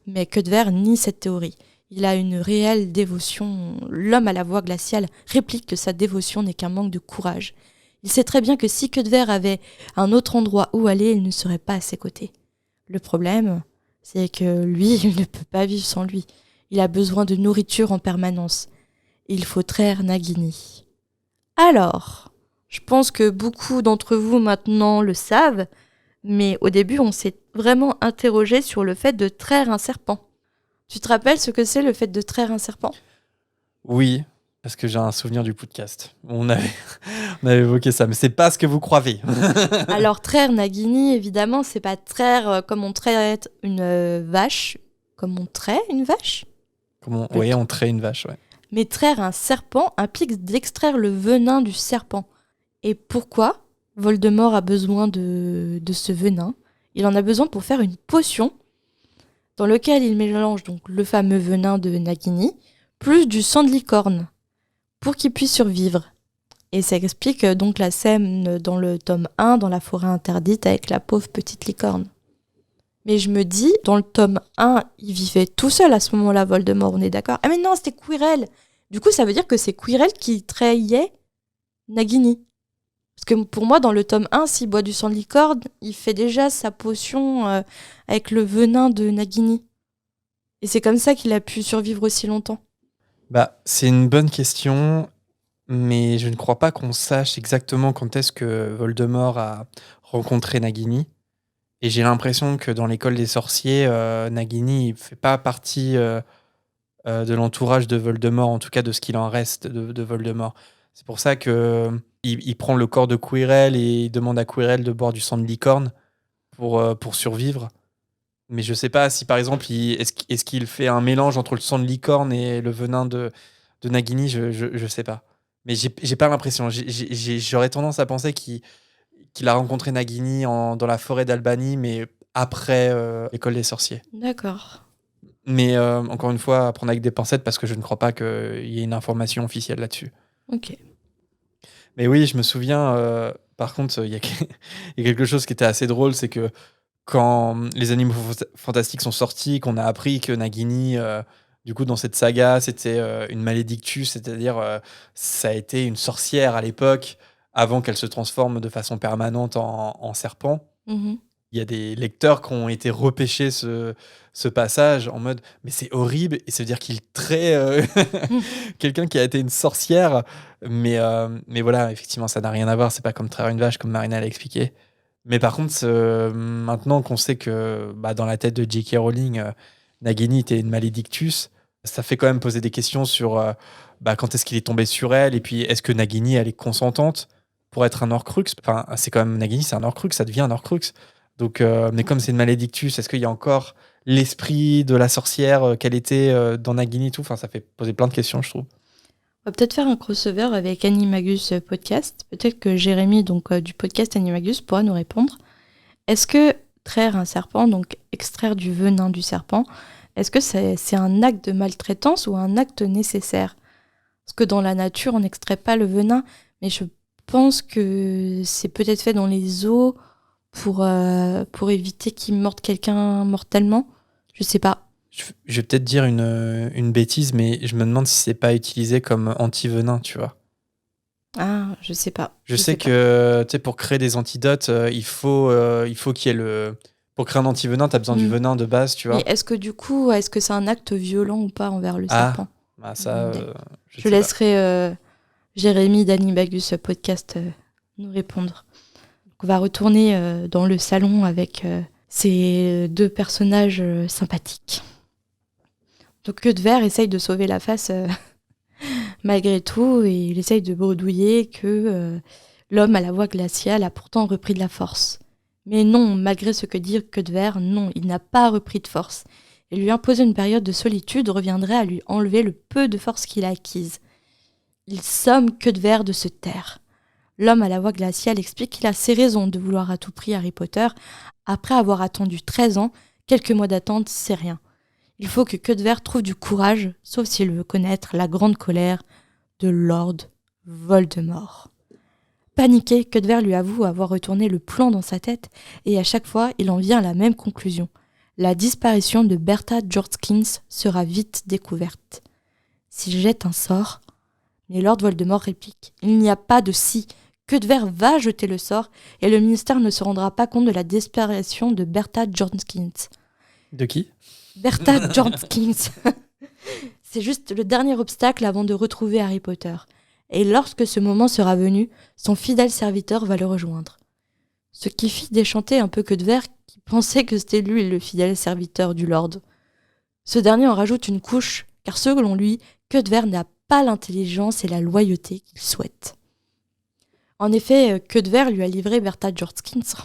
Mais Queue de Verre nie cette théorie. Il a une réelle dévotion. L'homme à la voix glaciale réplique que sa dévotion n'est qu'un manque de courage. Il sait très bien que si Queue de Verre avait un autre endroit où aller, il ne serait pas à ses côtés. Le problème, c'est que lui, il ne peut pas vivre sans lui. Il a besoin de nourriture en permanence. Il faut traire Nagini. Alors, je pense que beaucoup d'entre vous maintenant le savent, mais au début, on s'est vraiment interrogé sur le fait de traire un serpent. Tu te rappelles ce que c'est le fait de traire un serpent ? Oui, parce que j'ai un souvenir du podcast. On avait évoqué ça, mais c'est pas ce que vous croyez. Alors, traire Nagini, évidemment, c'est pas traire comme on traite une vache. Comme on trait une vache ? Oui, on traite une vache, ouais. Mais traire un serpent implique d'extraire le venin du serpent. Et pourquoi Voldemort a besoin de ce venin ? Il en a besoin pour faire une potion dans laquelle il mélange donc le fameux venin de Nagini plus du sang de licorne pour qu'il puisse survivre. Et ça explique donc la scène dans le tome 1 dans la forêt interdite avec la pauvre petite licorne. Mais je me dis, dans le tome 1, il vivait tout seul à ce moment-là, Voldemort, on est d'accord ? Ah mais non, c'était Quirrell. Du coup, ça veut dire que c'est Quirrell qui trahissait Nagini. Parce que pour moi, dans le tome 1, s'il boit du sang de licorne, il fait déjà sa potion avec le venin de Nagini. Et c'est comme ça qu'il a pu survivre aussi longtemps. C'est une bonne question, mais je ne crois pas qu'on sache exactement quand est-ce que Voldemort a rencontré Nagini. Et j'ai l'impression que dans l'école des sorciers, Nagini ne fait pas partie de l'entourage de Voldemort, en tout cas de ce qu'il en reste de Voldemort. C'est pour ça que il prend le corps de Quirrell et il demande à Quirrell de boire du sang de licorne pour survivre. Mais je sais pas si par exemple, est-ce qu'il fait un mélange entre le sang de licorne et le venin de Nagini, je sais pas. Mais j'ai pas l'impression. J'aurais tendance à penser qu'il a rencontré Nagini dans la forêt d'Albanie, mais après l'école des sorciers. D'accord. Mais encore une fois, à prendre avec des pincettes parce que je ne crois pas qu'il y ait une information officielle là-dessus. Ok. Mais oui, je me souviens, par contre, il y a quelque chose qui était assez drôle, c'est que quand les Animaux Fantastiques sont sortis, qu'on a appris que Nagini, du coup, dans cette saga, c'était une malédictus, c'est-à-dire ça a été une sorcière à l'époque, avant qu'elle se transforme de façon permanente en serpent. Mm-hmm. Il y a des lecteurs qui ont été repêchés ce passage en mode « mais c'est horrible » et ça veut dire qu'il traite quelqu'un qui a été une sorcière. Mais voilà, effectivement, ça n'a rien à voir. C'est pas comme traire une vache, comme Marina l'a expliqué. Mais par contre, maintenant qu'on sait que dans la tête de J.K. Rowling, Nagini était une malédictus, ça fait quand même poser des questions sur quand est-ce qu'il est tombé sur elle et puis est-ce que Nagini, elle est consentante pour être un Horcrux. Enfin, c'est quand même Nagini, c'est un Horcrux, ça devient un Horcrux. Donc, mais comme c'est une malédictus, est-ce qu'il y a encore l'esprit de la sorcière qu'elle était dans Nagini et tout ? Enfin, ça fait poser plein de questions, je trouve. On va peut-être faire un crossover avec Animagus Podcast. Peut-être que Jérémy, donc du podcast Animagus, pourra nous répondre. Est-ce que traire un serpent, donc extraire du venin du serpent, est-ce que c'est un acte de maltraitance ou un acte nécessaire ? Parce que dans la nature, on n'extrait pas le venin, mais je pense que c'est peut-être fait dans les zoos pour éviter qu'il morde quelqu'un mortellement. Je sais pas. Je vais peut-être dire une bêtise, mais je me demande si c'est pas utilisé comme anti-venin, tu vois. Ah, je sais pas. Je sais que pour créer des antidotes, il faut qu'il y ait le. Pour créer un anti-venin, t'as besoin du venin de base, tu vois. Mais est-ce que du coup, est-ce que c'est un acte violent ou pas envers le serpent ? Ça, je laisserai Jérémy d'Animagus Podcast nous répondre. Donc, on va retourner dans le salon avec ces deux personnages sympathiques. Donc Queue-de-Verre essaye de sauver la face malgré tout, et il essaye de bredouiller que l'homme à la voix glaciale a pourtant repris de la force. Mais non, malgré ce que dit Queue-de-Verre, non, il n'a pas repris de force. Et lui imposer une période de solitude reviendrait à lui enlever le peu de force qu'il a acquise. Il somme Queue-de-Verre de se taire. L'homme à la voix glaciale explique qu'il a ses raisons de vouloir à tout prix Harry Potter. Après avoir attendu 13 ans, quelques mois d'attente, c'est rien. Il faut que Queue-de-Verre trouve du courage, sauf s'il veut connaître la grande colère de Lord Voldemort. Paniqué, Queue-de-Verre lui avoue avoir retourné le plan dans sa tête, et à chaque fois, il en vient à la même conclusion. La disparition de Bertha Jorkins sera vite découverte. S'il jette un sort... Mais Lord Voldemort réplique « Il n'y a pas de si. Queue-de-Verre va jeter le sort, et le ministère ne se rendra pas compte de la disparition de Bertha Jorkins. » De qui ? Bertha Jorkins. C'est juste le dernier obstacle avant de retrouver Harry Potter. Et lorsque ce moment sera venu, son fidèle serviteur va le rejoindre. Ce qui fit déchanter un peu Queue-de-Verre, qui pensait que c'était lui le fidèle serviteur du Lord. Ce dernier en rajoute une couche, car selon lui, Queue-de-Verre n'a pas l'intelligence et la loyauté qu'il souhaite. En effet, Queue-de-Verre lui a livré Bertha Jorkins.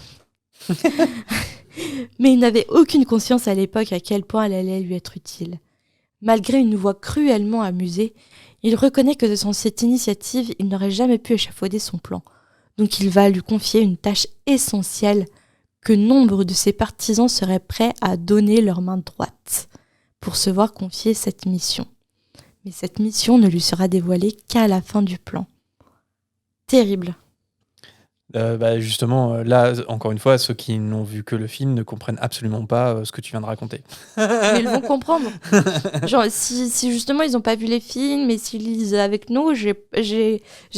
Mais il n'avait aucune conscience à l'époque à quel point elle allait lui être utile. Malgré une voix cruellement amusée, il reconnaît que sans cette initiative, il n'aurait jamais pu échafauder son plan. Donc il va lui confier une tâche essentielle que nombre de ses partisans seraient prêts à donner leur main droite pour se voir confier cette mission. Mais cette mission ne lui sera dévoilée qu'à la fin du plan. Terrible. Justement, là, encore une fois, ceux qui n'ont vu que le film ne comprennent absolument pas ce que tu viens de raconter. Mais ils vont comprendre. Genre, si justement ils n'ont pas vu les films et s'ils lisent avec nous, j'ai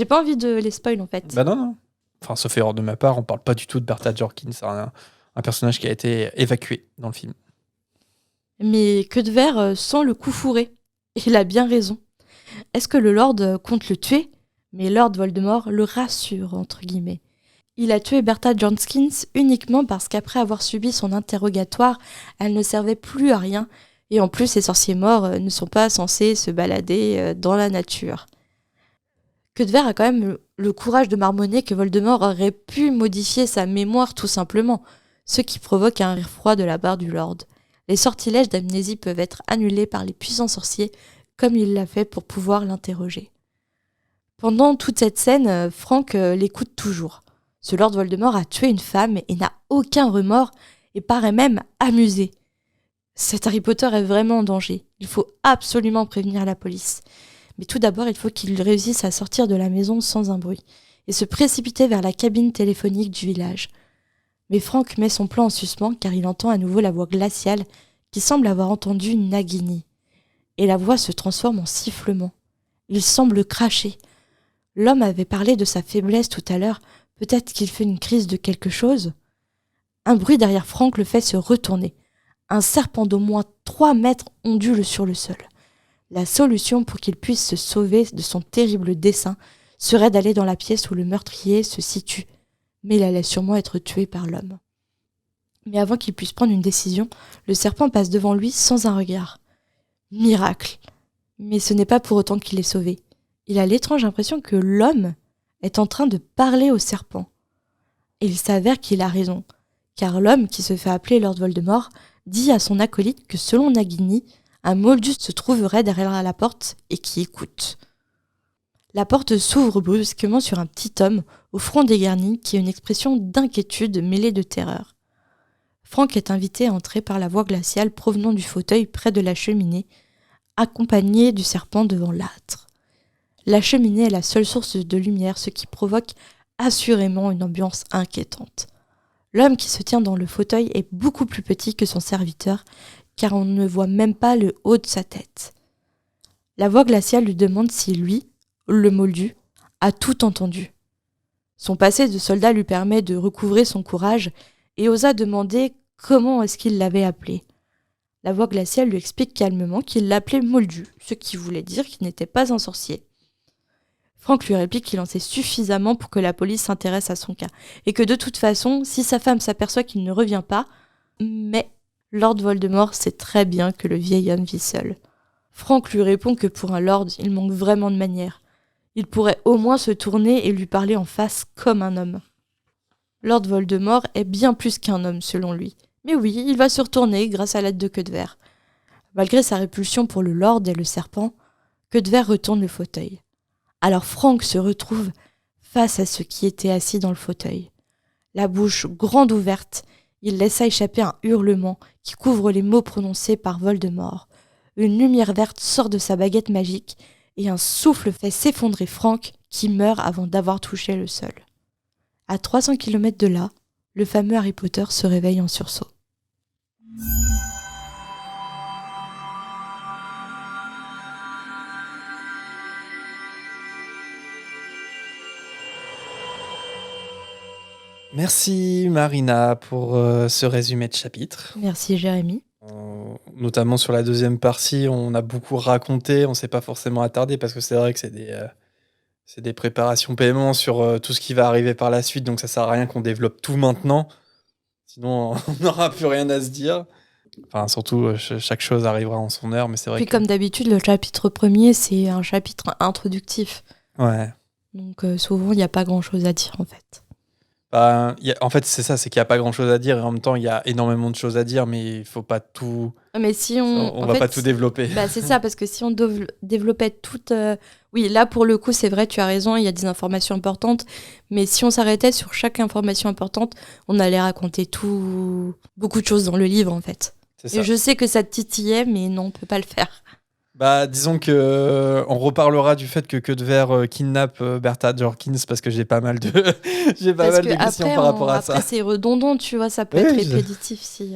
pas envie de les spoil en fait. Bah non. Enfin, sauf erreur de ma part, on parle pas du tout de Bertha Jorkins, c'est un personnage qui a été évacué dans le film. Mais Queue-de-Verre sent le coup fourré. Il a bien raison. Est-ce que le Lord compte le tuer ? Mais Lord Voldemort le rassure, entre guillemets. Il a tué Bertha Jorkins uniquement parce qu'après avoir subi son interrogatoire, elle ne servait plus à rien. Et en plus, les sorciers morts ne sont pas censés se balader dans la nature. Queue-de-Verre a quand même le courage de marmonner que Voldemort aurait pu modifier sa mémoire tout simplement, ce qui provoque un rire froid de la part du Lord. Les sortilèges d'amnésie peuvent être annulés par les puissants sorciers, comme il l'a fait pour pouvoir l'interroger. Pendant toute cette scène, Frank l'écoute toujours. Ce Lord Voldemort a tué une femme et n'a aucun remords et paraît même amusé. Cet Harry Potter est vraiment en danger. Il faut absolument prévenir la police. Mais tout d'abord, il faut qu'il réussisse à sortir de la maison sans un bruit et se précipiter vers la cabine téléphonique du village. Mais Frank met son plan en suspens car il entend à nouveau la voix glaciale qui semble avoir entendu Nagini. Et la voix se transforme en sifflement. Il semble cracher. L'homme avait parlé de sa faiblesse tout à l'heure. Peut-être qu'il fait une crise de quelque chose. Un bruit derrière Frank le fait se retourner. Un serpent d'au moins 3 mètres ondule sur le sol. La solution pour qu'il puisse se sauver de son terrible dessein serait d'aller dans la pièce où le meurtrier se situe. Mais il allait sûrement être tué par l'homme. Mais avant qu'il puisse prendre une décision, le serpent passe devant lui sans un regard. Miracle. Mais ce n'est pas pour autant qu'il est sauvé. Il a l'étrange impression que l'homme est en train de parler au serpent. Et il s'avère qu'il a raison, car l'homme qui se fait appeler Lord Voldemort dit à son acolyte que selon Nagini, un Moldus se trouverait derrière la porte et qui écoute. La porte s'ouvre brusquement sur un petit homme au front dégarni qui a une expression d'inquiétude mêlée de terreur. Frank est invité à entrer par la voie glaciale provenant du fauteuil près de la cheminée, accompagné du serpent devant l'âtre. La cheminée est la seule source de lumière, ce qui provoque assurément une ambiance inquiétante. L'homme qui se tient dans le fauteuil est beaucoup plus petit que son serviteur, car on ne voit même pas le haut de sa tête. La voix glaciale lui demande si lui, le moldu, a tout entendu. Son passé de soldat lui permet de recouvrer son courage et osa demander comment est-ce qu'il l'avait appelé. La voix glaciale lui explique calmement qu'il l'appelait Moldu, ce qui voulait dire qu'il n'était pas un sorcier. Frank lui réplique qu'il en sait suffisamment pour que la police s'intéresse à son cas, et que de toute façon, si sa femme s'aperçoit qu'il ne revient pas, mais Lord Voldemort sait très bien que le vieil homme vit seul. Frank lui répond que pour un lord, il manque vraiment de manières. Il pourrait au moins se tourner et lui parler en face comme un homme. Lord Voldemort est bien plus qu'un homme selon lui. Mais oui, il va se retourner grâce à l'aide de Queue de Verre. Malgré sa répulsion pour le lord et le serpent, Queue de Verre retourne le fauteuil. Alors Frank se retrouve face à ceux qui étaient assis dans le fauteuil. La bouche grande ouverte, il laissa échapper un hurlement qui couvre les mots prononcés par Voldemort. Une lumière verte sort de sa baguette magique et un souffle fait s'effondrer Frank qui meurt avant d'avoir touché le sol. À 300 km de là, le fameux Harry Potter se réveille en sursaut. Merci Marina pour ce résumé de chapitre. Merci Jérémy. Notamment sur la deuxième partie, on a beaucoup raconté, on s'est pas forcément attardé parce que c'est vrai que c'est des préparations paiement sur tout ce qui va arriver par la suite, donc ça sert à rien qu'on développe tout maintenant, sinon on n'aura plus rien à se dire. Enfin, surtout, chaque chose arrivera en son heure, mais c'est vrai Puis que... comme d'habitude, le chapitre premier, c'est un chapitre introductif. Ouais. Donc souvent, il n'y a pas grand-chose à dire en fait. Bah, en fait, c'est ça, c'est qu'il n'y a pas grand-chose à dire, et en même temps, il y a énormément de choses à dire, mais il faut pas tout... Mais si On en va fait, pas tout développer. Bah, c'est ça, parce que si on développait toute... Oui, là, pour le coup, c'est vrai, tu as raison, il y a des informations importantes, mais si on s'arrêtait sur chaque information importante, on allait raconter beaucoup de choses dans le livre, en fait. C'est ça. Et je sais que ça te titillait, mais non, on peut pas le faire. Bah, disons que on reparlera du fait que Queue de Verre kidnappe Bertha Jorkins parce que j'ai pas mal de Parce que questions après, par rapport à ça. après, c'est redondant, tu vois, ça peut Oui, être je- répétitif si...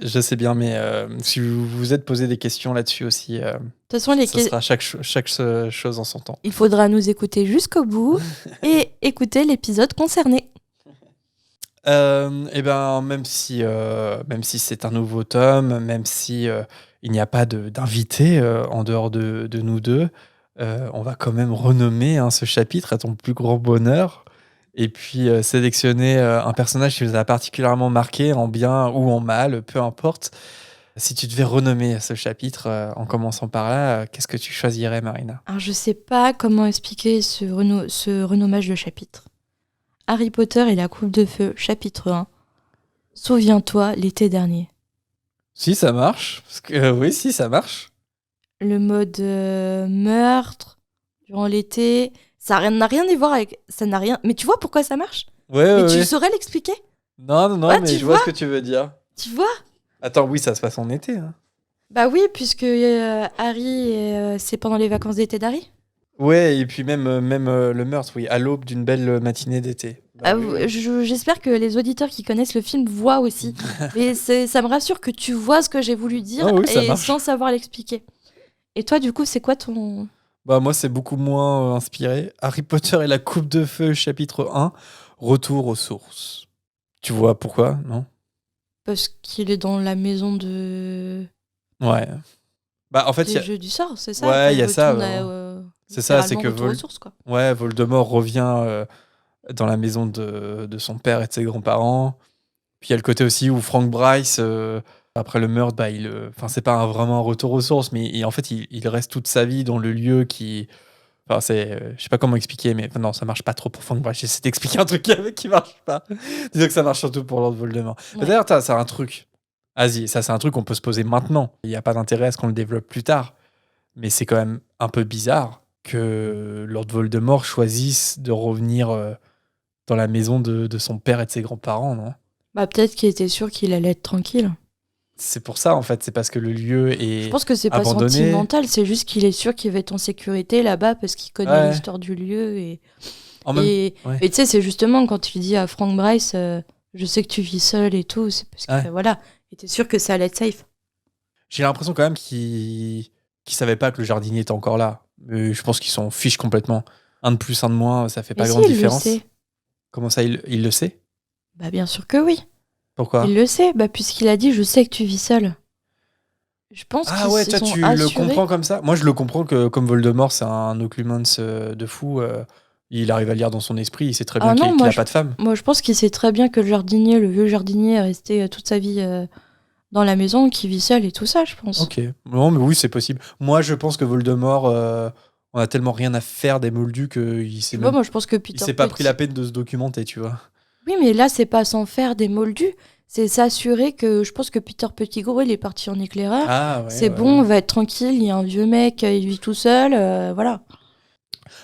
Je sais bien, mais si vous vous êtes posé des questions là-dessus aussi, De toute façon, ce sera chaque chose en son temps. il faudra nous écouter jusqu'au bout et écouter l'épisode concerné. Et ben même si c'est un nouveau tome, même si il n'y a pas d'invité en dehors de nous deux, on va quand même renommer ce chapitre à ton plus grand bonheur. Et puis sélectionner un personnage qui nous a particulièrement marqué, en bien ou en mal, peu importe. Si tu devais renommer ce chapitre en commençant par là, qu'est-ce que tu choisirais, Marina? Alors, je sais pas comment expliquer ce renommage de chapitre. Harry Potter et la Coupe de Feu, chapitre 1. Souviens-toi l'été dernier. Si, ça marche. Parce que, oui, si, ça marche. Le mode meurtre durant l'été, n'a rien à voir avec... Ça n'a rien... Mais tu vois pourquoi ça marche? Ouais, Mais tu ouais. saurais l'expliquer? Non, Ouais, mais tu je vois vois ce que tu veux dire. Tu vois? Attends, oui, ça se passe en été. Hein. Bah oui, puisque Harry, c'est pendant les vacances d'été d'Harry. Ouais, et puis même le meurtre, oui, à l'aube d'une belle matinée d'été. Bah, oui, oui. J'espère que les auditeurs qui connaissent le film voient aussi. Mais ça me rassure que tu vois ce que j'ai voulu dire Ah oui, ça et marche. sans savoir l'expliquer. Et toi, du coup, c'est quoi ton... Bah, moi, c'est beaucoup moins inspiré. Harry Potter et la Coupe de Feu, chapitre 1, Retour aux sources. Tu vois pourquoi, non? Parce qu'il est dans la maison de... Ouais. Bah, en fait, des jeux du sort, c'est ça? Ouais, Enfin, il y a ça, retourne c'est ça, c'est littéralement que retour aux sources, quoi. ouais, Voldemort revient dans la maison de son père et de ses grands-parents. Puis il y a le côté aussi où Frank Bryce, après le meurtre, bah, enfin, c'est pas vraiment un retour aux sources, mais en fait, il reste toute sa vie dans le lieu qui. Enfin, je sais pas comment expliquer, mais non, ça marche pas trop pour Frank Bryce. J'essaie d'expliquer un truc qui marche pas. Disons que ça marche surtout pour Lord Voldemort. Ouais. D'ailleurs, c'est un truc. Vas-y, ça, c'est un truc qu'on peut se poser maintenant. Il n'y a pas d'intérêt à ce qu'on le développe plus tard. Mais c'est quand même un peu bizarre que Lord Voldemort choisisse de revenir dans la maison de son père et de ses grands-parents, non? Bah peut-être qu'il était sûr qu'il allait être tranquille. C'est pour ça, en fait. C'est parce que le lieu Je est pense que c'est pas abandonné. sentimental, c'est juste qu'il est sûr qu'il va être en sécurité là-bas parce qu'il connaît Ouais. l'histoire du lieu. En même... Ouais. Et tu sais, c'est justement quand il dit à Frank Bryce, je sais que tu vis seul et tout, c'est parce que Ouais. voilà, il était sûr que ça allait être safe. J'ai l'impression quand même qu'ils savaient pas que le jardinier était encore là. Mais je pense qu'ils s'en fichent complètement. Un de plus, un de moins, ça fait Mais pas si, grande il le différence. sait. Comment ça, il le sait? Bah bien sûr que oui. Pourquoi? Il le sait, bah puisqu'il a dit je sais que tu vis seul. Je pense Ah qu'ils ouais, se toi sont tu le assurés. comprends comme ça? Moi je le comprends que comme Voldemort c'est un occlumens de fou, il arrive à lire dans son esprit, il sait très bien Ah non, qu'il a pas de femme. moi je pense qu'il sait très bien que le vieux jardinier, est resté toute sa vie dans la maison, qu'il vit seul et tout ça, je pense. Ok, non mais oui c'est possible. Moi je pense que Voldemort, on a tellement rien à faire des Moldus qu'il Tu vois, moi je pense que il Peter s'est pas pris la Petit... peine de se documenter, tu vois. Oui, mais là c'est pas sans faire des moldus, c'est s'assurer que je pense que Peter Pettigrew il est parti en éclaireur. Ah ouais, C'est ouais, bon, on ouais. va être tranquille, il y a un vieux mec, il vit tout seul, voilà.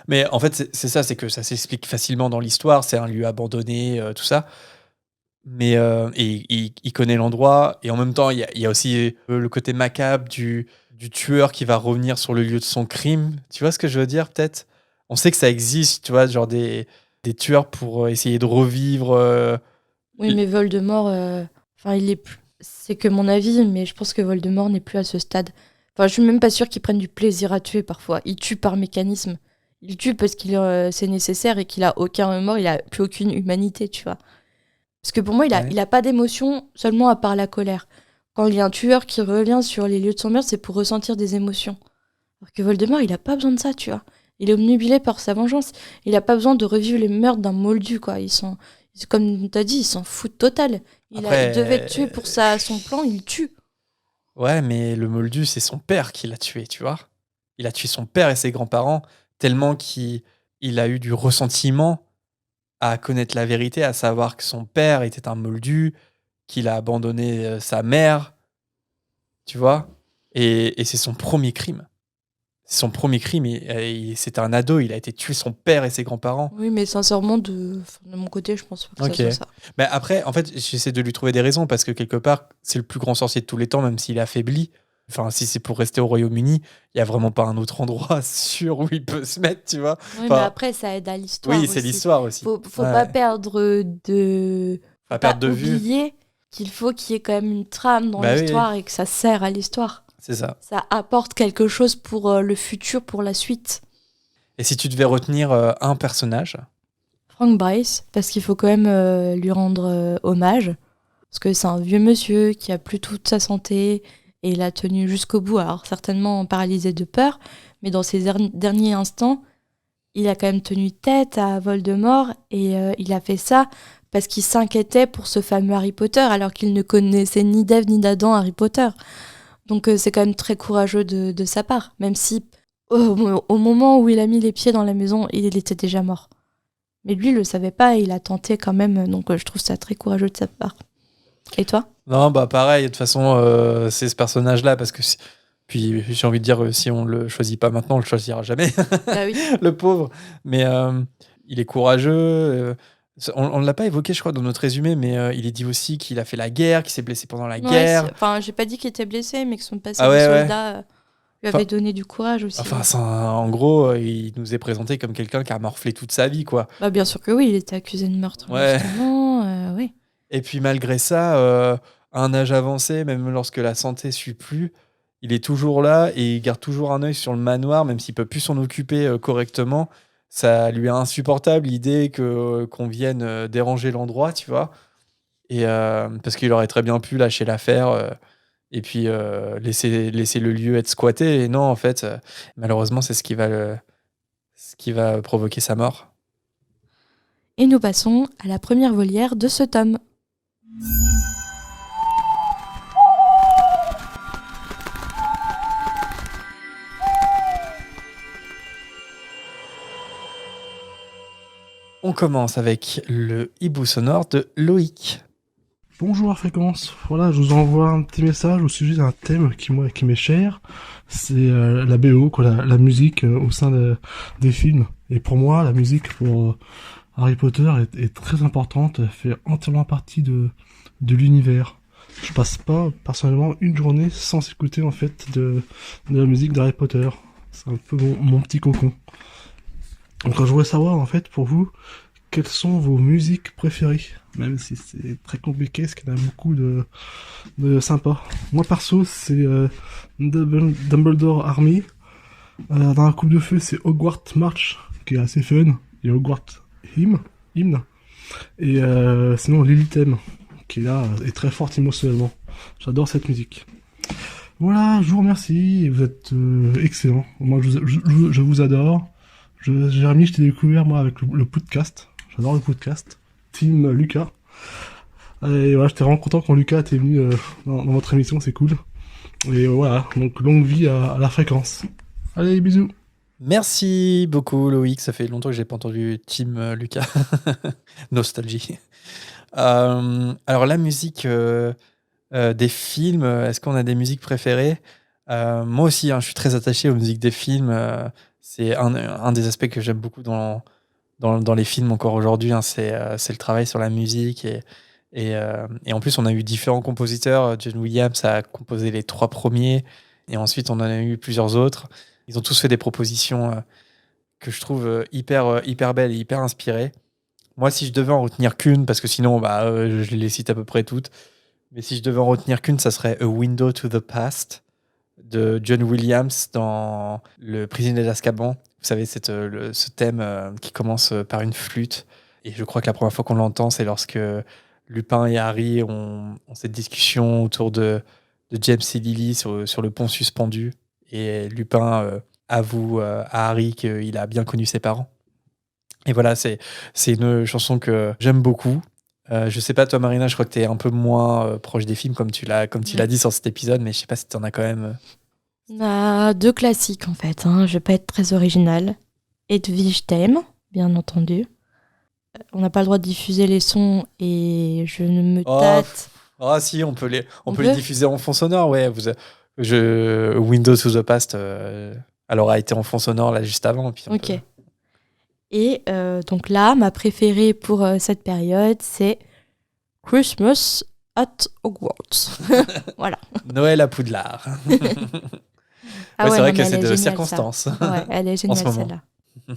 Mais en fait c'est ça, c'est que ça s'explique facilement dans l'histoire, c'est un lieu abandonné, tout ça. Mais et il connaît l'endroit et en même temps il y a aussi le côté macabre du tueur qui va revenir sur le lieu de son crime. Tu vois ce que je veux dire peut-être? On sait que ça existe, tu vois, genre des tueurs pour essayer de revivre. Oui, mais Voldemort, enfin, il est plus... C'est que mon avis, mais je pense que Voldemort n'est plus à ce stade. Enfin, je suis même pas sûre qu'il prenne du plaisir à tuer parfois. Il tue par mécanisme. Il tue parce qu'il c'est nécessaire et qu'il a aucun remords, il a plus aucune humanité, tu vois. Parce que pour moi, Ouais. il a pas d'émotion seulement à part la colère. Quand il y a un tueur qui revient sur les lieux de son meurtre, c'est pour ressentir des émotions. Alors que Voldemort, il a pas besoin de ça, tu vois. Il est obnubilé par sa vengeance. Il a pas besoin de revivre les meurtres d'un moldu, quoi. Comme t'as dit, il s'en fout total. Il devait te tuer pour son plan, il tue. Ouais, mais le Moldu, c'est son père qui l'a tué, tu vois. Il a tué son père et ses grands-parents tellement qu'il a eu du ressentiment à connaître la vérité, à savoir que son père était un Moldu, qu'il a abandonné sa mère, tu vois. Et c'est son premier crime. C'est son premier crime. C'était un ado, il a été tué son père et ses grands-parents. Oui, mais sincèrement, de mon côté, je pense pas que ça soit ça. Mais après, en fait, j'essaie de lui trouver des raisons parce que quelque part, c'est le plus grand sorcier de tous les temps, même s'il est affaibli. Enfin, si c'est pour rester au Royaume-Uni, il y a vraiment pas un autre endroit sûr où il peut se mettre, tu vois. Oui, Enfin, mais après, ça aide à l'histoire oui, aussi. c'est l'histoire aussi. Faut Ouais. pas perdre de... Pas Faut perdre pas de vue. oublier qu'il faut qu'il y ait quand même une trame dans Bah oui, l'histoire et que ça sert à l'histoire. c'est ça. Ça apporte quelque chose pour le futur, pour la suite. Et si tu devais retenir un personnage, Frank Bryce, parce qu'il faut quand même lui rendre hommage. Parce que c'est un vieux monsieur qui a plus toute sa santé et il a tenu jusqu'au bout. Alors certainement paralysé de peur, mais dans ses derniers instants, il a quand même tenu tête à Voldemort et il a fait ça parce qu'il s'inquiétait pour ce fameux Harry Potter alors qu'il ne connaissait ni d'Ève ni d'Adam Harry Potter. Donc c'est quand même très courageux de sa part, même si au moment où il a mis les pieds dans la maison, il était déjà mort. Mais lui, il le savait pas et il a tenté quand même, donc je trouve ça très courageux de sa part. Et toi? non, bah pareil, de toute façon, c'est ce personnage-là, parce que puis j'ai envie de dire, si on le choisit pas maintenant, on le choisira jamais, Ah oui. le pauvre. Mais il est courageux. On ne l'a pas évoqué, je crois, dans notre résumé, mais il est dit aussi qu'il a fait la guerre, qu'il s'est blessé pendant la guerre. Enfin, j'ai pas dit qu'il était blessé, mais que son passé Ah de ouais, ouais. soldat lui avait donné du courage aussi. Enfin, en gros, il nous est présenté comme quelqu'un qui a morflé toute sa vie, quoi. Bah, bien sûr que oui, il était accusé de meurtre, Ouais. justement. Oui. Et puis malgré ça, à un âge avancé, même lorsque la santé suit plus, il est toujours là et il garde toujours un œil sur le manoir, même s'il peut plus s'en occuper correctement. Ça lui est insupportable l'idée qu'on vienne déranger l'endroit, tu vois. Et parce qu'il aurait très bien pu lâcher l'affaire et puis laisser le lieu être squatté. Et non, en fait, malheureusement, c'est ce qui va provoquer sa mort. Et nous passons à la première volière de ce tome. On commence avec le hibou sonore de Loïc. Bonjour à Fréquence. Voilà, je vous envoie un petit message au sujet d'un thème qui m'est cher. C'est la BO, quoi, la musique au sein des films. Et pour moi, la musique pour Harry Potter est très importante. Elle fait entièrement partie de l'univers. Je passe pas personnellement une journée sans écouter en fait de la musique d'Harry Potter. C'est un peu mon petit cocon. Donc je voudrais savoir en fait pour vous quelles sont vos musiques préférées, même si c'est très compliqué, parce qu'il y en a beaucoup de sympas. Moi perso, c'est Dumbledore Army. Dans la Coupe de Feu, c'est Hogwarts March, qui est assez fun. Et Hogwarts Hymne. Et sinon Lily Theme, qui là est très forte émotionnellement. J'adore cette musique. Voilà, je vous remercie, vous êtes excellent. Moi, je vous adore. Jérémy, je t'ai découvert moi avec le podcast. J'adore le podcast. Team Lucas. Et voilà, j'étais vraiment content quand Lucas était venu dans votre émission, c'est cool. Et voilà, donc longue vie à la fréquence. Allez, bisous. Merci beaucoup, Loïc. Ça fait longtemps que j'ai pas entendu Team Lucas. Nostalgie. Alors, la musique des films, est-ce qu'on a des musiques préférées? Moi aussi, hein, je suis très attaché aux musiques des films. C'est un des aspects que j'aime beaucoup dans les films encore aujourd'hui, hein, c'est le travail sur la musique. Et en plus, on a eu différents compositeurs. John Williams a composé les 3 premiers, et ensuite, on en a eu plusieurs autres. Ils ont tous fait des propositions que je trouve hyper belles et hyper inspirées. Moi, si je devais en retenir qu'une, parce que sinon, je les cite à peu près toutes, mais si je devais en retenir qu'une, ça serait A Window to the Past de John Williams dans Le Prisonnier d'Azkaban. Vous savez, ce thème qui commence par une flûte. Et je crois que la première fois qu'on l'entend, c'est lorsque Lupin et Harry ont cette discussion autour de James et Lily sur le pont suspendu. Et Lupin avoue à Harry qu'il a bien connu ses parents. Et voilà, c'est une chanson que j'aime beaucoup. Je sais pas, toi, Marina, je crois que tu es un peu moins proche des films, comme tu l'as dit sur cet épisode, mais je sais pas si tu en as quand même. On a 2 classiques en fait, hein. Je vais pas être très originale. Edwige t'aime, bien entendu. On n'a pas le droit de diffuser les sons et je ne me tâte. Ah si, on peut les diffuser en fond sonore, ouais. Windows to the Past, elle aura été en fond sonore là juste avant. Puis Ok. Et donc là, ma préférée pour cette période, c'est Christmas at Hogwarts. Voilà. Noël à Poudlard. Ah c'est vrai que mais c'est elle est de géniale, circonstance. ça. Ouais, elle est En ce géniale moment. celle-là.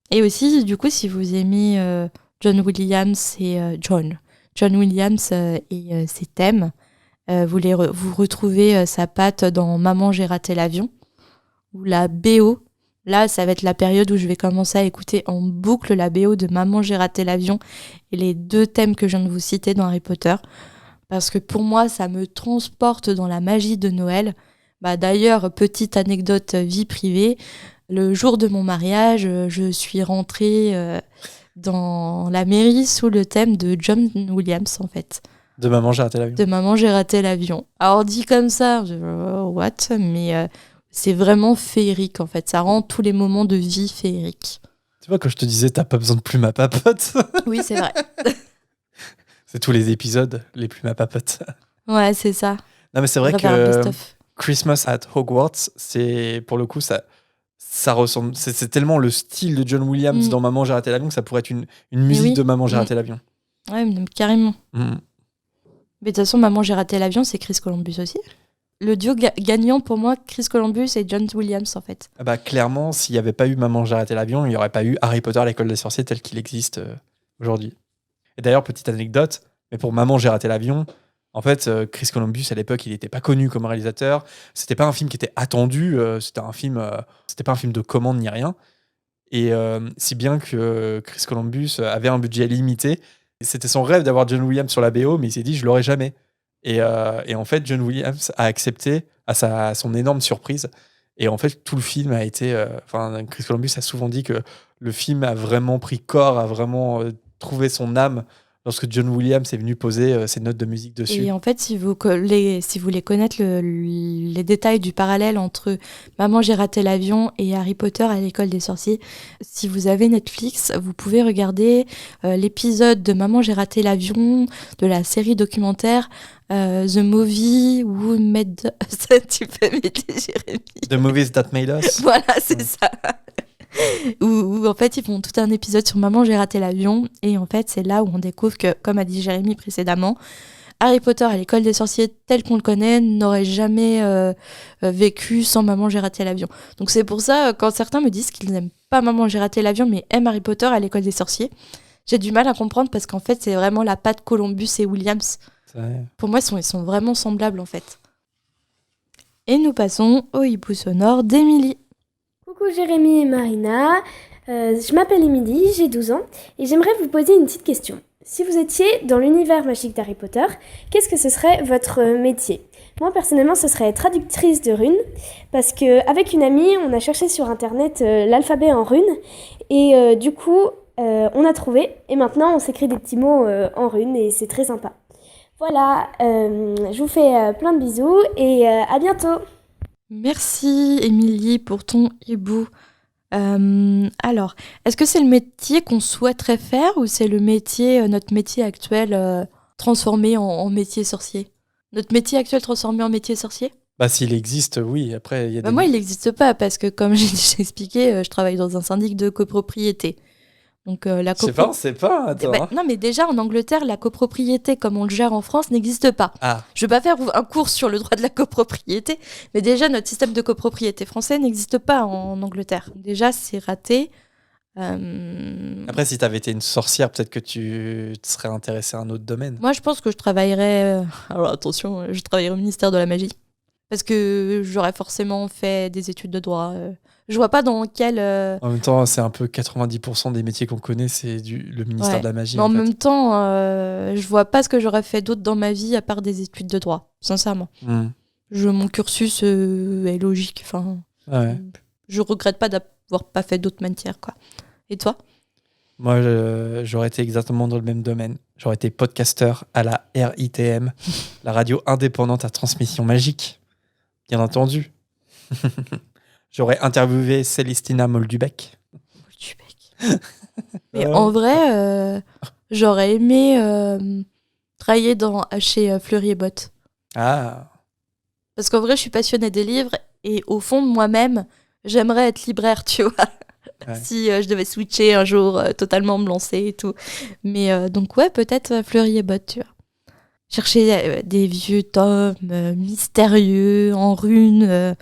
Et aussi, du coup, si vous aimez John Williams et John Williams et ses thèmes, vous retrouvez sa patte dans Maman, j'ai raté l'avion, ou la BO. Là, ça va être la période où je vais commencer à écouter en boucle la BO de Maman, j'ai raté l'avion et les 2 thèmes que je viens de vous citer dans Harry Potter. Parce que pour moi, ça me transporte dans la magie de Noël. D'ailleurs, petite anecdote vie privée, le jour de mon mariage, je suis rentrée dans la mairie sous le thème de John Williams, en fait. De Maman, j'ai raté l'avion. De Maman, j'ai raté l'avion. Alors, dit comme ça, what? Mais c'est vraiment féerique, en fait. Ça rend tous les moments de vie féeriques. Tu vois, quand je te disais, t'as pas besoin de plume à papote. Oui, c'est vrai. C'est tous les épisodes, les plumes à papote. Ouais, c'est ça. Non, mais c'est vrai que Christmas at Hogwarts, c'est pour le coup, ça ressemble. C'est tellement le style de John Williams dans Maman, j'ai raté l'avion que ça pourrait être une musique de Maman, j'ai raté l'avion. Ouais, carrément. Mais de toute façon, Maman, j'ai raté l'avion, c'est Chris Columbus aussi. Le duo gagnant pour moi, Chris Columbus et John Williams, en fait. Clairement, s'il n'y avait pas eu Maman, j'ai raté l'avion, il n'y aurait pas eu Harry Potter, l'école des sorciers tel qu'il existe aujourd'hui. Et d'ailleurs, petite anecdote, mais pour Maman, j'ai raté l'avion, en fait, Chris Columbus, à l'époque, il n'était pas connu comme réalisateur. C'était pas un film qui était attendu. C'était pas un film de commande ni rien. Et si bien que Chris Columbus avait un budget limité. C'était son rêve d'avoir John Williams sur la BO, mais il s'est dit, je l'aurai jamais. Et en fait, John Williams a accepté à son énorme surprise. Et en fait, tout le film a été... Chris Columbus a souvent dit que le film a vraiment pris corps, a vraiment trouvé son âme lorsque John Williams est venu poser ses notes de musique dessus. Et en fait, si vous voulez connaître les détails du parallèle entre Maman, j'ai raté l'avion et Harry Potter à l'école des sorciers, si vous avez Netflix, vous pouvez regarder l'épisode de Maman, j'ai raté l'avion, de la série documentaire The Movie Who Made... Ça, tu peux m'aider, Jérémy. The Movies That Made Us. Voilà, c'est ça. Où en fait ils font tout un épisode sur Maman j'ai raté l'avion, et en fait c'est là où on découvre que, comme a dit Jérémy précédemment, Harry Potter à l'école des sorciers tel qu'on le connaît n'aurait jamais vécu sans Maman j'ai raté l'avion. Donc c'est pour ça, quand certains me disent qu'ils n'aiment pas Maman j'ai raté l'avion mais aiment Harry Potter à l'école des sorciers, j'ai du mal à comprendre, parce qu'en fait c'est vraiment la patte Columbus et Williams. Pour moi ils sont vraiment semblables en fait. Et nous passons au hibou sonore d'Émilie. Coucou Jérémy et Marina, je m'appelle Émilie, j'ai 12 ans et j'aimerais vous poser une petite question. Si vous étiez dans l'univers magique d'Harry Potter, qu'est-ce que ce serait votre métier ? Moi personnellement ce serait traductrice de runes, parce qu'avec une amie on a cherché sur internet l'alphabet en runes et du coup on a trouvé, et maintenant on s'écrit des petits mots en runes et c'est très sympa. Voilà, je vous fais plein de bisous et à bientôt. Merci Émilie pour ton hibou. Alors, est-ce que c'est le métier qu'on souhaiterait faire, ou c'est le métier, notre métier actuel transformé en métier sorcier ? Notre métier actuel transformé en métier sorcier ? Bah, s'il existe, oui. Après, il y a des... Moi, il n'existe pas, parce que comme j'ai déjà expliqué, je travaille dans un syndic de copropriété. Donc, C'est pas, attends. Non, mais déjà, en Angleterre, la copropriété, comme on le gère en France, n'existe pas. Ah. Je ne vais pas faire un cours sur le droit de la copropriété, mais déjà, notre système de copropriété français n'existe pas en Angleterre. Déjà, c'est raté. Après, si tu avais été une sorcière, peut-être que tu te serais intéressée à un autre domaine. Moi, je pense que je travaillerais... Alors, attention, je travaillerais au ministère de la Magie. Parce que j'aurais forcément fait des études de droit. Je vois pas dans quel... En même temps, c'est un peu 90% des métiers qu'on connaît, c'est le ministère de la Magie. Mais en même temps, je vois pas ce que j'aurais fait d'autre dans ma vie à part des études de droit, sincèrement. Mon cursus est logique. Enfin, je regrette pas d'avoir pas fait d'autres matières, quoi. Et toi ? Moi, j'aurais été exactement dans le même domaine. J'aurais été podcasteur à la RITM, la radio indépendante à transmission magique, bien entendu. J'aurais interviewé Célestina Moldubec. Mais en vrai, j'aurais aimé travailler chez Fleury et Bottes. Ah. Parce qu'en vrai, je suis passionnée des livres, et au fond de moi-même, j'aimerais être libraire, tu vois. Ouais. Si je devais switcher un jour, totalement me lancer et tout. Mais donc ouais, peut-être Fleury et Bottes, tu vois. Chercher des vieux tomes mystérieux en runes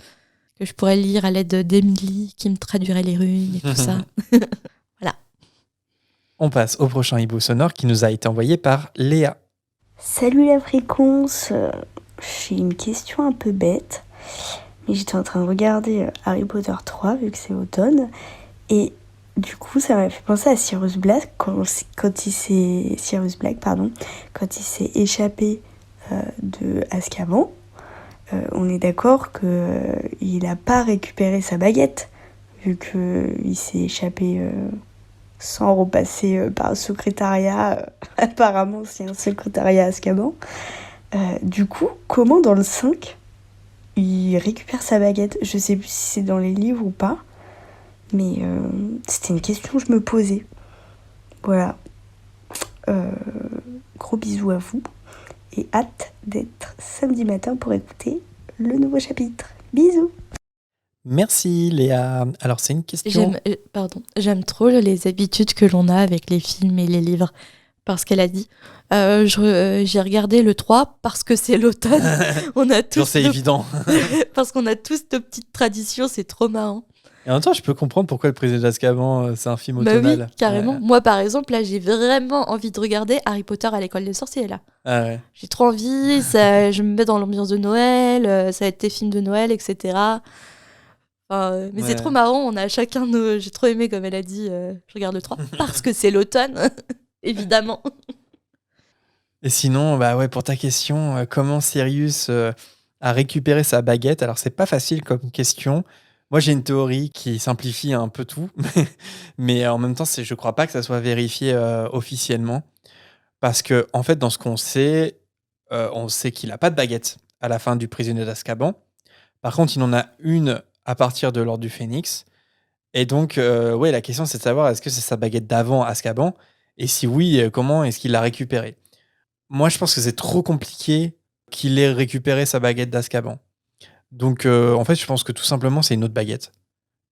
que je pourrais lire à l'aide d'Émilie qui me traduirait les runes et tout ça. Voilà. On passe au prochain hibou sonore qui nous a été envoyé par Léa. Salut la fréquence, j'ai une question un peu bête, mais j'étais en train de regarder Harry Potter 3 vu que c'est automne, et du coup ça m'a fait penser à Sirius Black quand il s'est échappé de Azkaban. On est d'accord qu'il n'a pas récupéré sa baguette, vu qu'il s'est échappé sans repasser par le secrétariat. Apparemment, c'est un secrétariat à Azkaban. Du coup, comment dans le 5, il récupère sa baguette ? Je sais plus si c'est dans les livres ou pas, mais c'était une question que je me posais. Voilà. Gros bisous à vous. Et hâte d'être samedi matin pour écouter le nouveau chapitre. Bisous. Merci Léa. Alors c'est une question... J'aime trop les habitudes que l'on a avec les films et les livres. Parce qu'elle a dit, j'ai regardé le 3 parce que c'est l'automne. On a tous c'est évident. Parce qu'on a tous nos petites traditions, c'est trop marrant. Et en même temps, je peux comprendre pourquoi Le Prisonnier d'Azkaban, c'est un film automnal. Oui, carrément. Ouais. Moi, par exemple, là, j'ai vraiment envie de regarder Harry Potter à l'école des sorciers, là. Ah ouais. J'ai trop envie, je me mets dans l'ambiance de Noël, ça va être tes films de Noël, etc. Mais c'est trop marrant, on a chacun nos... J'ai trop aimé, comme elle a dit, je regarde le 3, parce que c'est l'automne, évidemment. Et sinon, pour ta question, comment Sirius a récupéré sa baguette ? Alors, c'est pas facile comme question. Moi, j'ai une théorie qui simplifie un peu tout, mais en même temps, je crois pas que ça soit vérifié officiellement. Parce que en fait, dans ce qu'on sait, on sait qu'il a pas de baguette à la fin du Prisonnier d'Azkaban. Par contre, il en a une à partir de l'Ordre du Phénix. Et donc, ouais, la question, c'est de savoir est-ce que c'est sa baguette d'avant Azkaban? Et si oui, comment est-ce qu'il l'a récupérée? Moi, je pense que c'est trop compliqué qu'il ait récupéré sa baguette d'Azkaban. Donc, en fait, je pense que tout simplement, c'est une autre baguette.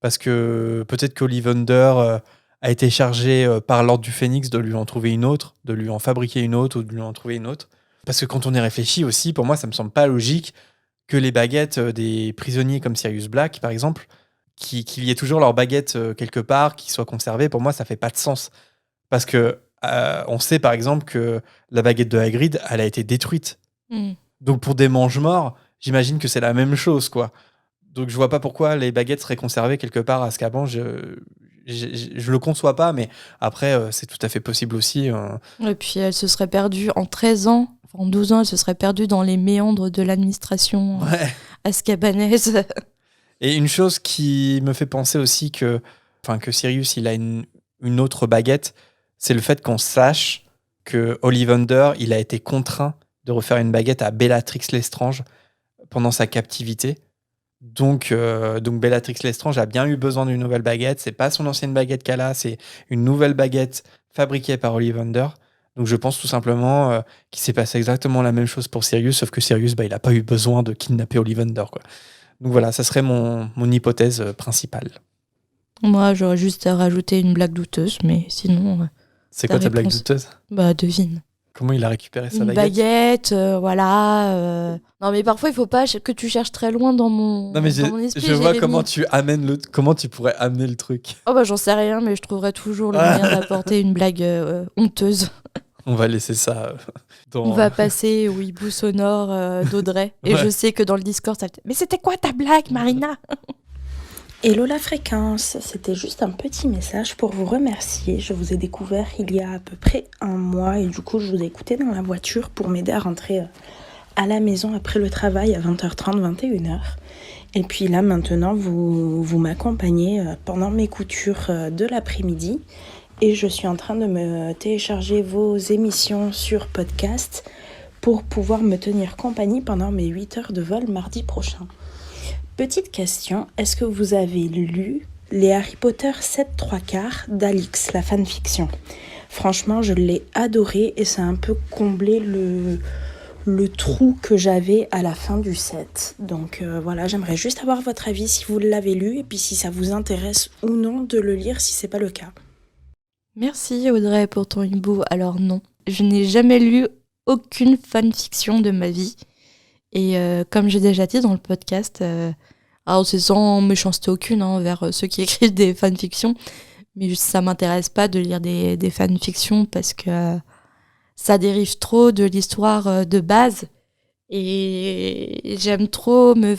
Parce que peut-être qu'Ollivander a été chargé par l'Ordre du Phénix de lui en trouver une autre, de lui en fabriquer une autre ou de lui en trouver une autre. Parce que quand on y réfléchit aussi, pour moi, ça me semble pas logique que les baguettes des prisonniers comme Sirius Black, par exemple, qu'il y ait toujours leur baguette quelque part, qui soit conservée. Pour moi, ça fait pas de sens. Parce que on sait, par exemple, que la baguette de Hagrid, elle a été détruite. Donc, pour des mange-morts, j'imagine que c'est la même chose, quoi. Donc, je vois pas pourquoi les baguettes seraient conservées quelque part à Azkaban. Je le conçois pas, mais après, c'est tout à fait possible aussi. Et puis elle se serait perdue en 13 ans, en 12 ans, elle se serait perdue dans les méandres de l'administration Ouais. azkabanaise. Et une chose qui me fait penser aussi que Sirius, il a une autre baguette, c'est le fait qu'on sache que Ollivander, il a été contraint de refaire une baguette à Bellatrix Lestrange pendant sa captivité. Donc Bellatrix Lestrange a bien eu besoin d'une nouvelle baguette. C'est pas son ancienne baguette qu'elle a, c'est une nouvelle baguette fabriquée par Ollivander. Donc je pense tout simplement qu'il s'est passé exactement la même chose pour Sirius, sauf que Sirius, il n'a pas eu besoin de kidnapper Ollivander, quoi. Donc voilà, ça serait mon hypothèse principale. Moi, j'aurais juste rajouté une blague douteuse, mais sinon, C'est ta quoi ta blague réponse. douteuse? Bah devine. Comment il a récupéré sa Une baguette? baguette, voilà. Non, mais parfois, il faut pas que tu cherches très loin dans mon, Non mais dans mon esprit, je vois Jérémy. comment tu pourrais amener le truc. Oh bah j'en sais rien, mais je trouverai toujours le moyen d'apporter une blague honteuse. On va laisser ça dans... On va passer au hibou sonore d'Audrey. Et Ouais. je sais que dans le Discord, ça... Mais c'était quoi ta blague, Marina? Hello la fréquence, c'était juste un petit message pour vous remercier. Je vous ai découvert il y a à peu près un mois et du coup je vous ai écouté dans la voiture pour m'aider à rentrer à la maison après le travail à 20h30, 21h. Et puis là maintenant vous m'accompagnez pendant mes coutures de l'après-midi et je suis en train de me télécharger vos émissions sur podcast pour pouvoir me tenir compagnie pendant mes 8 heures de vol mardi prochain. Petite question, est-ce que vous avez lu les Harry Potter 7/3 d'Alix, la fanfiction? Franchement, je l'ai adoré et ça a un peu comblé le trou que j'avais à la fin du set. Donc voilà, j'aimerais juste avoir votre avis si vous l'avez lu et puis si ça vous intéresse ou non de le lire si c'est pas le cas. Merci Audrey pour ton hibou. Alors non, je n'ai jamais lu aucune fanfiction de ma vie. Et comme j'ai déjà dit dans le podcast, alors c'est sans méchanceté aucune envers ceux qui écrivent des fanfictions, mais ça m'intéresse pas de lire des fanfictions parce que ça dérive trop de l'histoire de base. Et j'aime trop me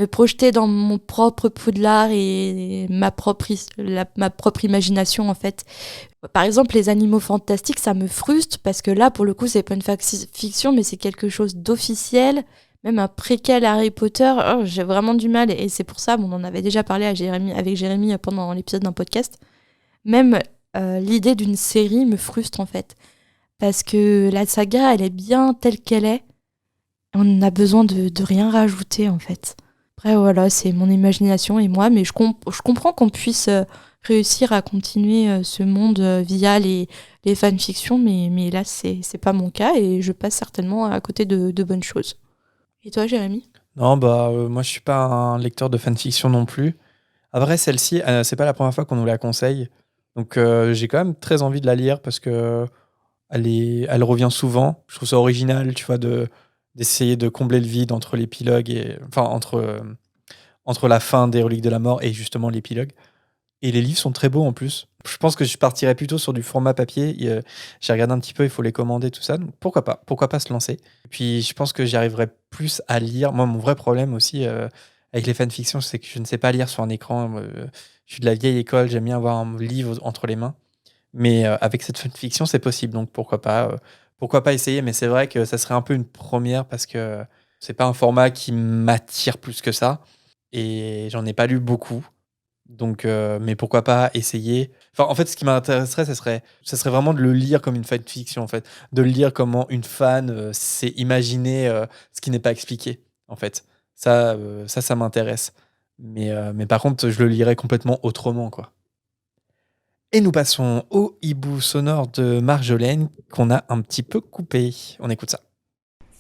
projeter dans mon propre Poudlard et ma propre imagination, en fait. Par exemple, les animaux fantastiques, ça me frustre parce que là, pour le coup, c'est pas une fiction, mais c'est quelque chose d'officiel. Même un préquel Harry Potter, j'ai vraiment du mal. Et c'est pour ça, on en avait déjà parlé avec Jérémy pendant l'épisode d'un podcast. Même l'idée d'une série me frustre, en fait. Parce que la saga, elle est bien telle qu'elle est. On a besoin de rien rajouter, en fait. Après, voilà, c'est mon imagination et moi, mais je comprends qu'on puisse réussir à continuer ce monde via les fanfictions, mais là, c'est pas mon cas et je passe certainement à côté de bonnes choses. Et toi, Jérémy? Non, moi je suis pas un lecteur de fanfiction non plus. Après, celle-ci, c'est pas la première fois qu'on nous la conseille. Donc j'ai quand même très envie de la lire parce que elle revient souvent. Je trouve ça original, tu vois, d'essayer de combler le vide entre l'épilogue et... Enfin, entre la fin des Reliques de la Mort et justement l'épilogue. Et les livres sont très beaux en plus. Je pense que je partirais plutôt sur du format papier. J'ai regardé un petit peu, il faut les commander, tout ça. Donc pourquoi pas? Pourquoi pas se lancer? Et puis je pense que j'y arriverai plus à lire. Moi, mon vrai problème aussi avec les fanfictions, c'est que je ne sais pas lire sur un écran. Je suis de la vieille école, j'aime bien avoir un livre entre les mains. Mais avec cette fanfiction, c'est possible. Donc pourquoi pas essayer? Mais c'est vrai que ça serait un peu une première parce que c'est pas un format qui m'attire plus que ça. Et j'en ai pas lu beaucoup. Donc, mais pourquoi pas essayer. Enfin, en fait, ce qui m'intéresserait, ça serait vraiment de le lire comme une fanfiction, en fait. De le lire comment une fan s'est imaginé ce qui n'est pas expliqué, en fait. Ça m'intéresse. Mais par contre, je le lirais complètement autrement, quoi. Et nous passons au hibou sonore de Marjolaine qu'on a un petit peu coupé. On écoute ça.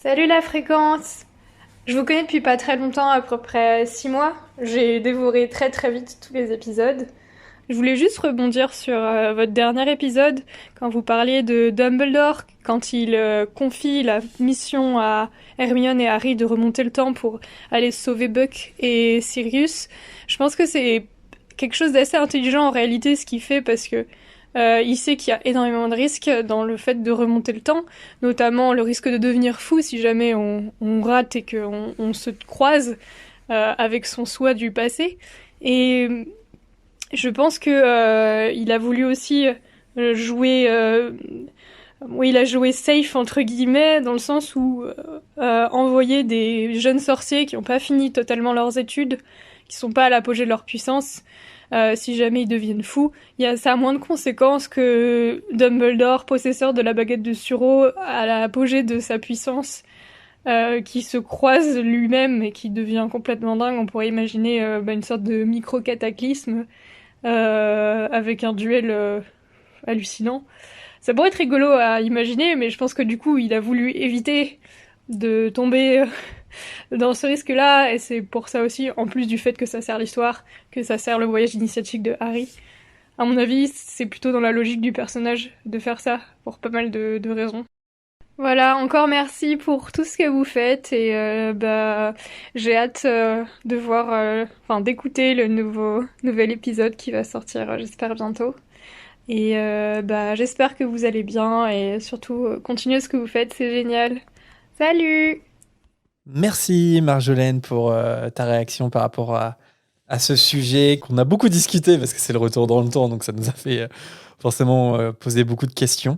Salut la fréquence! Je vous connais depuis pas très longtemps, à peu près 6 mois. J'ai dévoré très très vite tous les épisodes. Je voulais juste rebondir sur votre dernier épisode, quand vous parliez de Dumbledore, quand il confie la mission à Hermione et Harry de remonter le temps pour aller sauver Buck et Sirius. Je pense que c'est quelque chose d'assez intelligent en réalité ce qu'il fait, parce que il sait qu'il y a énormément de risques dans le fait de remonter le temps, notamment le risque de devenir fou si jamais on rate et qu'on se croise avec son soi du passé. Et je pense que il a voulu aussi jouer... oui, il a joué safe entre guillemets, dans le sens où envoyer des jeunes sorciers qui n'ont pas fini totalement leurs études, qui sont pas à l'apogée de leur puissance, si jamais ils deviennent fous, ça a moins de conséquences que Dumbledore, possesseur de la baguette de Suro, à l'apogée de sa puissance, qui se croise lui-même et qui devient complètement dingue. On pourrait imaginer une sorte de micro-cataclysme avec un duel hallucinant. Ça pourrait être rigolo à imaginer, mais je pense que du coup, il a voulu éviter de tomber dans ce risque-là, et c'est pour ça aussi, en plus du fait que ça sert l'histoire, que ça sert le voyage initiatique de Harry. À mon avis, c'est plutôt dans la logique du personnage de faire ça, pour pas mal de raisons. Voilà, encore merci pour tout ce que vous faites, et j'ai hâte de voir, d'écouter le nouvel épisode qui va sortir, j'espère bientôt. Et j'espère que vous allez bien, et surtout continuez ce que vous faites, c'est génial. Salut! Merci Marjolaine pour ta réaction par rapport à ce sujet qu'on a beaucoup discuté, parce que c'est le retour dans le temps, donc ça nous a fait forcément poser beaucoup de questions.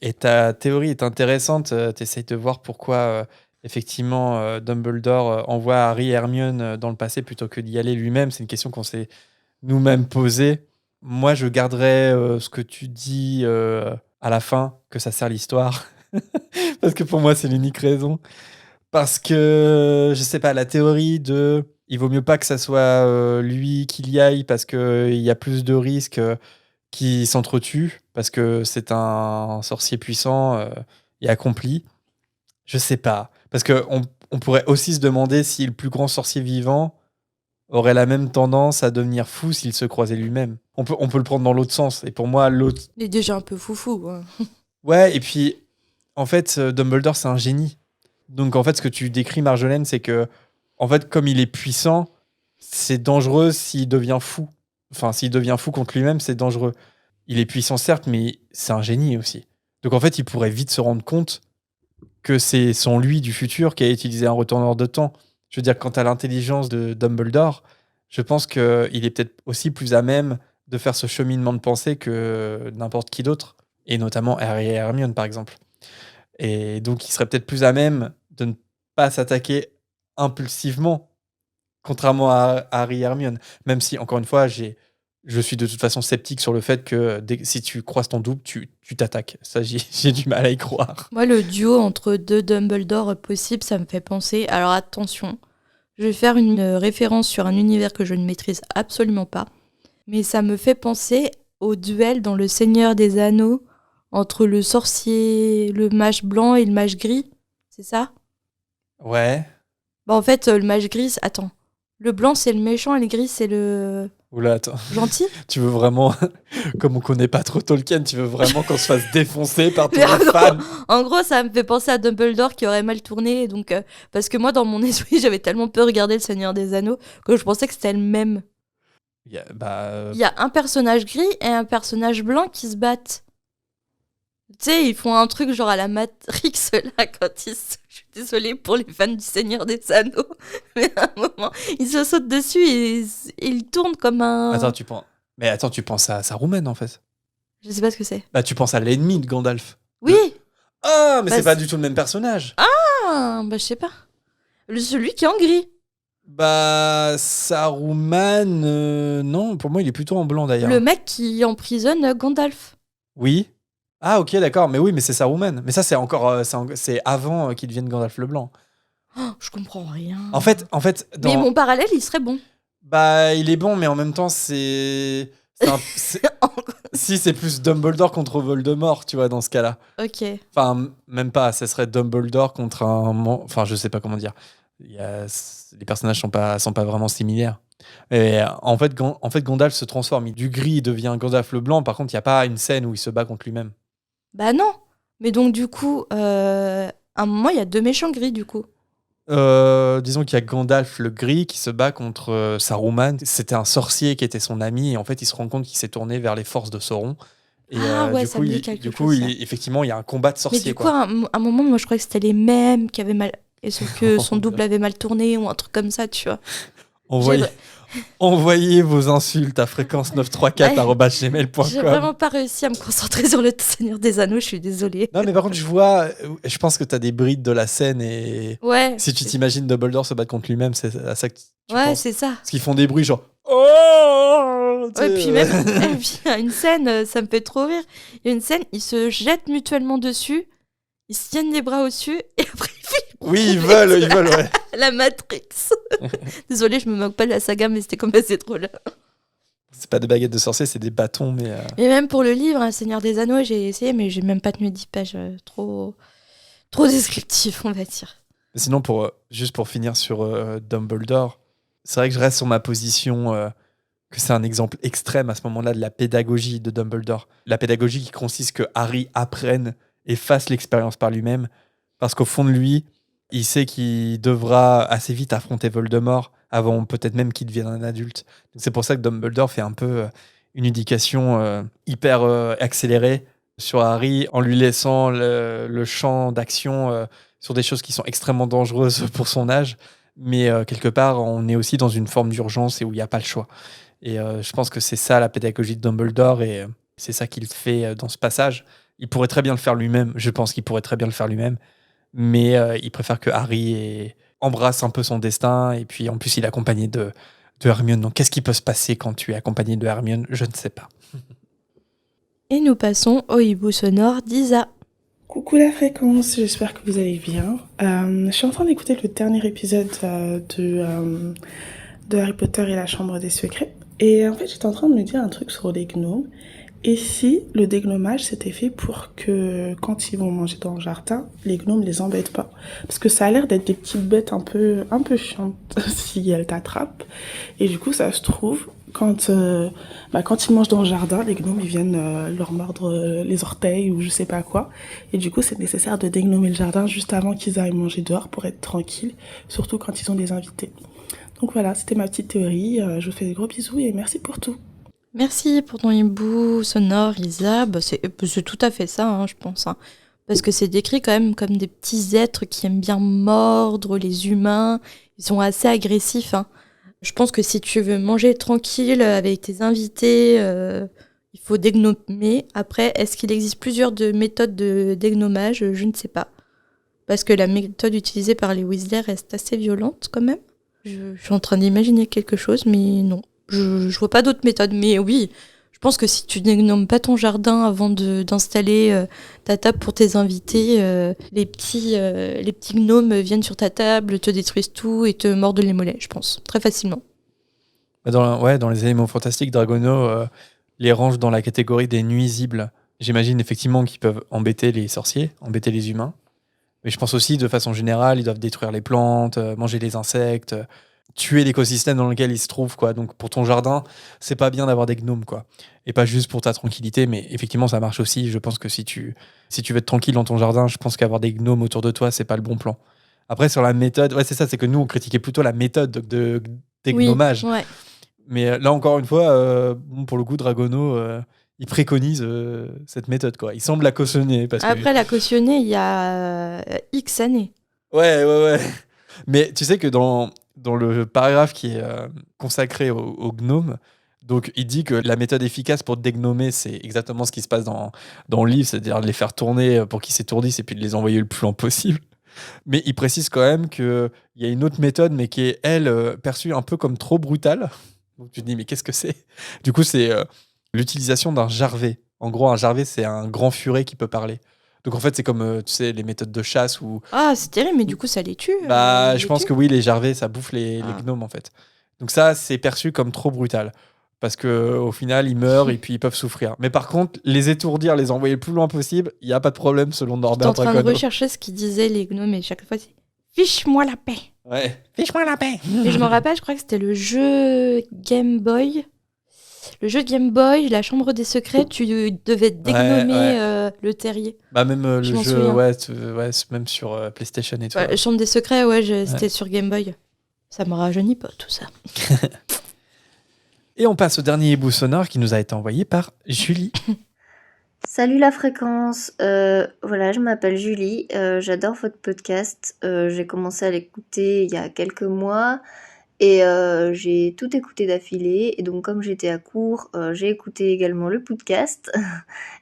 Et ta théorie est intéressante, tu essayes de voir pourquoi effectivement Dumbledore envoie Harry et Hermione dans le passé plutôt que d'y aller lui-même. C'est une question qu'on s'est nous-mêmes posée. Moi, je garderais ce que tu dis à la fin, que ça sert l'histoire, parce que pour moi, c'est l'unique raison. Parce que, je sais pas, la théorie de il vaut mieux pas que ça soit lui qui y aille, parce qu'il y a plus de risques qu'il s'entretue, parce que c'est un sorcier puissant et accompli. Je sais pas. Parce qu'on pourrait aussi se demander si le plus grand sorcier vivant aurait la même tendance à devenir fou s'il se croisait lui-même. On peut le prendre dans l'autre sens. Et pour moi, l'autre... Il est déjà un peu foufou. Hein. Ouais, et puis, en fait, Dumbledore, c'est un génie. Donc, en fait, ce que tu décris, Marjolaine, c'est que, en fait, comme il est puissant, c'est dangereux s'il devient fou. Enfin, s'il devient fou contre lui-même, c'est dangereux. Il est puissant, certes, mais c'est un génie aussi. Donc, en fait, il pourrait vite se rendre compte que c'est son lui du futur qui a utilisé un retourneur de temps. Je veux dire, quant à l'intelligence de Dumbledore, je pense qu'il est peut-être aussi plus à même de faire ce cheminement de pensée que n'importe qui d'autre. Et notamment Harry et Hermione, par exemple. Et donc, il serait peut-être plus à même de ne pas s'attaquer impulsivement, contrairement à Harry et Hermione. Même si, encore une fois, je suis de toute façon sceptique sur le fait que si tu croises ton double, tu t'attaques. Ça, j'ai du mal à y croire. Moi, le duo entre deux Dumbledore possible, ça me fait penser... Alors attention, je vais faire une référence sur un univers que je ne maîtrise absolument pas, mais ça me fait penser au duel dans Le Seigneur des Anneaux entre le sorcier, le mage blanc et le mage gris. C'est ça ? Ouais. En fait, le mage gris... Attends. Le blanc, c'est le méchant et le gris, c'est le... Oula, attends. Gentil ? Tu veux vraiment, comme on connaît pas trop Tolkien, tu veux vraiment qu'on se fasse défoncer par tous les fans ? En gros, ça me fait penser à Dumbledore qui aurait mal tourné. Donc, parce que moi, dans mon esprit, j'avais tellement peur de regarder Le Seigneur des Anneaux que je pensais que c'était le même. Il y a un personnage gris et un personnage blanc qui se battent. Tu sais, ils font un truc genre à la Matrix, là, quand ils se... Je suis désolée pour les fans du Seigneur des Anneaux, mais à un moment, ils se sautent dessus et ils tournent comme un... Attends, tu penses à Saruman, en fait. Je sais pas ce que c'est. Bah, tu penses à l'ennemi de Gandalf. Oui. Ah, mais c'est pas du tout le même personnage. Ah, bah je sais pas. Celui qui est en gris. Bah, Saruman, non, pour moi, il est plutôt en blanc d'ailleurs. Le mec qui emprisonne Gandalf. Oui. Ah, ok, d'accord. Mais oui, mais c'est Saruman. Mais ça, c'est encore, c'est avant qu'il devienne Gandalf le blanc. Oh, je comprends rien. En fait, Mais mon parallèle, il serait bon. bah, il est bon, mais en même temps, si, c'est plus Dumbledore contre Voldemort, tu vois, dans ce cas-là. Ok. Enfin, même pas, ça serait Dumbledore contre Enfin, je sais pas comment dire. Les personnages sont pas vraiment similaires. Et en fait, Gandalf se transforme. Du gris, il devient Gandalf le blanc. Par contre, il n'y a pas une scène où il se bat contre lui-même. Bah non. Mais donc, du coup, à un moment, il y a 2 méchants gris, du coup. Disons qu'il y a Gandalf le gris qui se bat contre Saruman. C'était un sorcier qui était son ami. Et en fait, il se rend compte qu'il s'est tourné vers les forces de Sauron. Et ouais, du ça coup, me dit quelque chose, ça. effectivement, il y a un combat de Mais sorciers. du coup, à un moment, moi, je croyais que c'était les mêmes qui avaient mal. Et sauf que son double avait mal tourné ou un truc comme ça, tu vois. Envoyez vos insultes à fréquence934@gmail.com. J'ai vraiment pas réussi à me concentrer sur le Seigneur des Anneaux, je suis désolée. Non, mais par contre, je pense que t'as des brides de la scène et Ouais. si tu t'imagines Dumbledore se battre contre lui-même, c'est à ça que tu Ouais, penses. c'est ça. Parce qu'ils font des bruits genre oh, Ouais, puis même, et puis, il y a une scène, ça me fait trop rire. Il y a une scène, ils se jettent mutuellement dessus, ils se tiennent les bras au-dessus, et après ils filent. Oui, ils veulent, ouais. La Matrix. Désolée, je me moque pas de la saga, mais c'était quand même assez drôle. C'est pas des baguettes de sorcier, c'est des bâtons, mais. Et même pour le livre, hein, Seigneur des Anneaux, j'ai essayé, mais j'ai même pas tenu 10 pages. Trop descriptif, on va dire. Sinon, juste pour finir sur Dumbledore, c'est vrai que je reste sur ma position que c'est un exemple extrême à ce moment-là de la pédagogie de Dumbledore. La pédagogie qui consiste que Harry apprenne et fasse l'expérience par lui-même, parce qu'au fond de lui, il sait qu'il devra assez vite affronter Voldemort avant peut-être même qu'il devienne un adulte. Donc c'est pour ça que Dumbledore fait un peu une éducation hyper accélérée sur Harry en lui laissant le champ d'action sur des choses qui sont extrêmement dangereuses pour son âge. Mais quelque part, on est aussi dans une forme d'urgence et où il n'y a pas le choix. Et je pense que c'est ça la pédagogie de Dumbledore et c'est ça qu'il fait dans ce passage. Il pourrait très bien le faire lui-même. Je pense qu'il pourrait très bien le faire lui-même. Mais il préfère que Harry embrasse un peu son destin. Et puis en plus, il est accompagné de Hermione. Donc qu'est-ce qui peut se passer quand tu es accompagné de Hermione ? Je ne sais pas. Et nous passons au hibou sonore d'Isa. Coucou la fréquence, j'espère que vous allez bien. Je suis en train d'écouter le dernier épisode de Harry Potter et la Chambre des Secrets. Et en fait, j'étais en train de me dire un truc sur les gnomes. Et si le dégnomage s'était fait pour que quand ils vont manger dans le jardin, les gnomes les embêtent pas? Parce que ça a l'air d'être des petites bêtes un peu chiantes si elles t'attrapent. Et du coup, ça se trouve, quand ils mangent dans le jardin, les gnomes ils viennent leur mordre les orteils ou je sais pas quoi. Et du coup, c'est nécessaire de dégnomer le jardin juste avant qu'ils aillent manger dehors pour être tranquilles, surtout quand ils ont des invités. Donc voilà, c'était ma petite théorie. Je vous fais des gros bisous et merci pour tout. Merci pour ton hibou sonore, Isa. C'est tout à fait ça, hein, je pense. Hein. Parce que c'est décrit quand même comme des petits êtres qui aiment bien mordre les humains. Ils sont assez agressifs. Hein. Je pense que si tu veux manger tranquille avec tes invités, il faut dégnomer. Après, est-ce qu'il existe plusieurs méthodes de dégnomage ? Je ne sais pas. Parce que la méthode utilisée par les Weasley reste assez violente quand même. Je suis en train d'imaginer quelque chose, mais non. Je vois pas d'autres méthodes, mais oui, je pense que si tu dégnomes pas ton jardin avant d'installer ta table pour tes invités, les petits gnomes viennent sur ta table, te détruisent tout et te mordent les mollets, je pense, très facilement. Dans les éléments fantastiques, Dragono les range dans la catégorie des nuisibles. J'imagine effectivement qu'ils peuvent embêter les sorciers, embêter les humains. Mais je pense aussi, de façon générale, ils doivent détruire les plantes, manger les insectes, tuer l'écosystème dans lequel ils se trouvent, quoi. Donc pour ton jardin, c'est pas bien d'avoir des gnomes, quoi. Et pas juste pour ta tranquillité, mais effectivement, ça marche aussi. Je pense que si tu veux être tranquille dans ton jardin, je pense qu'avoir des gnomes autour de toi, c'est pas le bon plan. Après, sur la méthode, ouais, c'est ça, c'est que nous, on critiquait plutôt la méthode de dégnomage. Oui, ouais. Mais là, encore une fois, pour le coup, Dragono, il préconise cette méthode, quoi. Il semble la cautionner. Après, la cautionner, il y a X années. Ouais. Mais tu sais que dans le paragraphe qui est consacré aux gnomes, donc il dit que la méthode efficace pour dégnomer, c'est exactement ce qui se passe dans le livre, c'est-à-dire de les faire tourner pour qu'ils s'étourdissent et puis de les envoyer le plus loin possible. Mais il précise quand même qu'il y a une autre méthode, mais qui est, elle, perçue un peu comme trop brutale. Donc tu te dis, mais qu'est-ce que c'est? Du coup, c'est l'utilisation d'un jarvet. En gros, un jarvet, c'est un grand furet qui peut parler. Donc en fait, c'est comme, tu sais, les méthodes de chasse où... Ah, c'est terrible, mais du coup, ça les tue. je pense que oui, les jarvets, ça bouffe les gnomes, en fait. Donc ça, c'est perçu comme trop brutal. Parce qu'au final, ils meurent et puis ils peuvent souffrir. Mais par contre, les étourdir, les envoyer le plus loin possible, il n'y a pas de problème selon Norbert J'étais en train de Dracono. rechercher ce qu'ils disaient les gnomes et chaque fois c'est fiche-moi la paix. Ouais, fiche-moi la paix. Et je me rappelle, je crois que c'était le jeu Game Boy. Le jeu Game Boy, la chambre des secrets, tu devais dégnommer le terrier. Bah même Je le m'en jeu, souviens. c'est même sur PlayStation et tout. Ouais, chambre des secrets, c'était sur Game Boy. Ça me rajeunit pas tout ça. Et on passe au dernier hibou sonore qui nous a été envoyé par Julie. Salut la fréquence, voilà, je m'appelle Julie, j'adore votre podcast, j'ai commencé à l'écouter il y a quelques mois et j'ai tout écouté d'affilée et donc comme j'étais à court, j'ai écouté également le podcast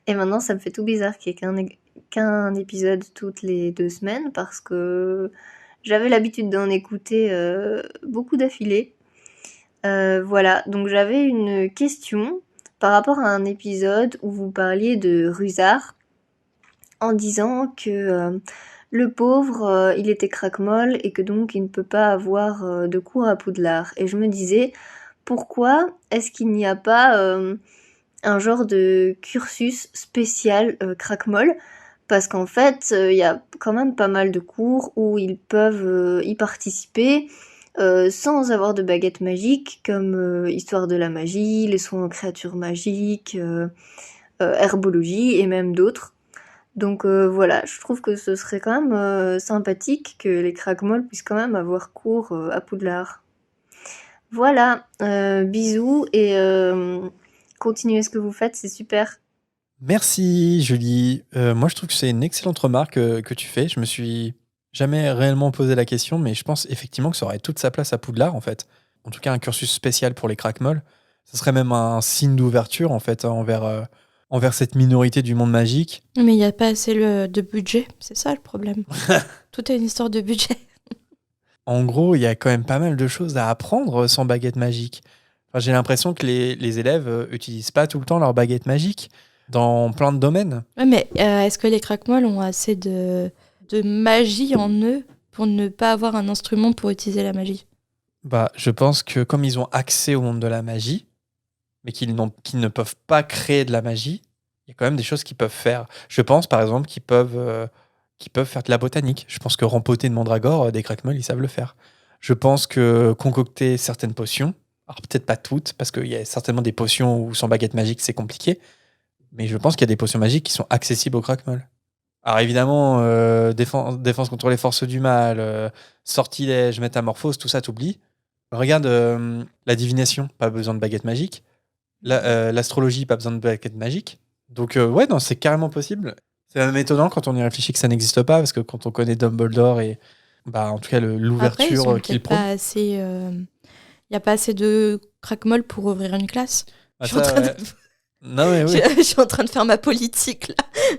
et maintenant ça me fait tout bizarre qu'il n'y ait qu'un épisode toutes les 2 semaines parce que j'avais l'habitude d'en écouter beaucoup d'affilée. Voilà, donc j'avais une question par rapport à un épisode où vous parliez de Rusard en disant que le pauvre, il était craquemolle et que donc il ne peut pas avoir de cours à Poudlard. Et je me disais, pourquoi est-ce qu'il n'y a pas un genre de cursus spécial craquemolle? Parce qu'en fait, il y a quand même pas mal de cours où ils peuvent y participer sans avoir de baguette magique, comme Histoire de la magie, les soins aux créatures magiques, herbologie et même d'autres. Donc voilà, je trouve que ce serait quand même sympathique que les craquemolles puissent quand même avoir cours à Poudlard. Voilà, bisous et continuez ce que vous faites, c'est super. Merci Julie. Moi je trouve que c'est une excellente remarque que tu fais. Je me suis jamais réellement posé la question, mais je pense effectivement que ça aurait toute sa place à Poudlard en fait. En tout cas un cursus spécial pour les craquemolles. Ce serait même un signe d'ouverture en fait envers cette minorité du monde magique. Mais il n'y a pas assez de budget, c'est ça le problème. Tout est une histoire de budget. En gros, il y a quand même pas mal de choses à apprendre sans baguette magique. Enfin, j'ai l'impression que les élèves utilisent pas tout le temps leur baguette magique dans plein de domaines. Ouais, mais est-ce que les craquemolles ont assez de magie en eux pour ne pas avoir un instrument pour utiliser la magie? Bah, je pense que comme ils ont accès au monde de la magie, mais qu'ils ne peuvent pas créer de la magie, il y a quand même des choses qu'ils peuvent faire. Je pense par exemple qu'ils peuvent faire de la botanique. Je pense que rempoter de mandragore, des craquemolles, ils savent le faire. Je pense que concocter certaines potions, alors peut-être pas toutes, parce qu'il y a certainement des potions où sans baguette magique c'est compliqué, mais je pense qu'il y a des potions magiques qui sont accessibles aux craquemolles. Alors évidemment, défense contre les forces du mal, sortilège, métamorphose, tout ça t'oublies. Regarde la divination, pas besoin de baguette magique. L'astrologie, pas besoin de baguette magique. Donc ouais, non, c'est carrément possible. C'est même étonnant quand on y réfléchit que ça n'existe pas, parce que quand on connaît Dumbledore et en tout cas l'ouverture qu'il prend. Il n'y a pas assez de craquemolles pour ouvrir une classe. Ah, Je suis en train de... Non, mais oui. Je suis en train de faire ma politique là.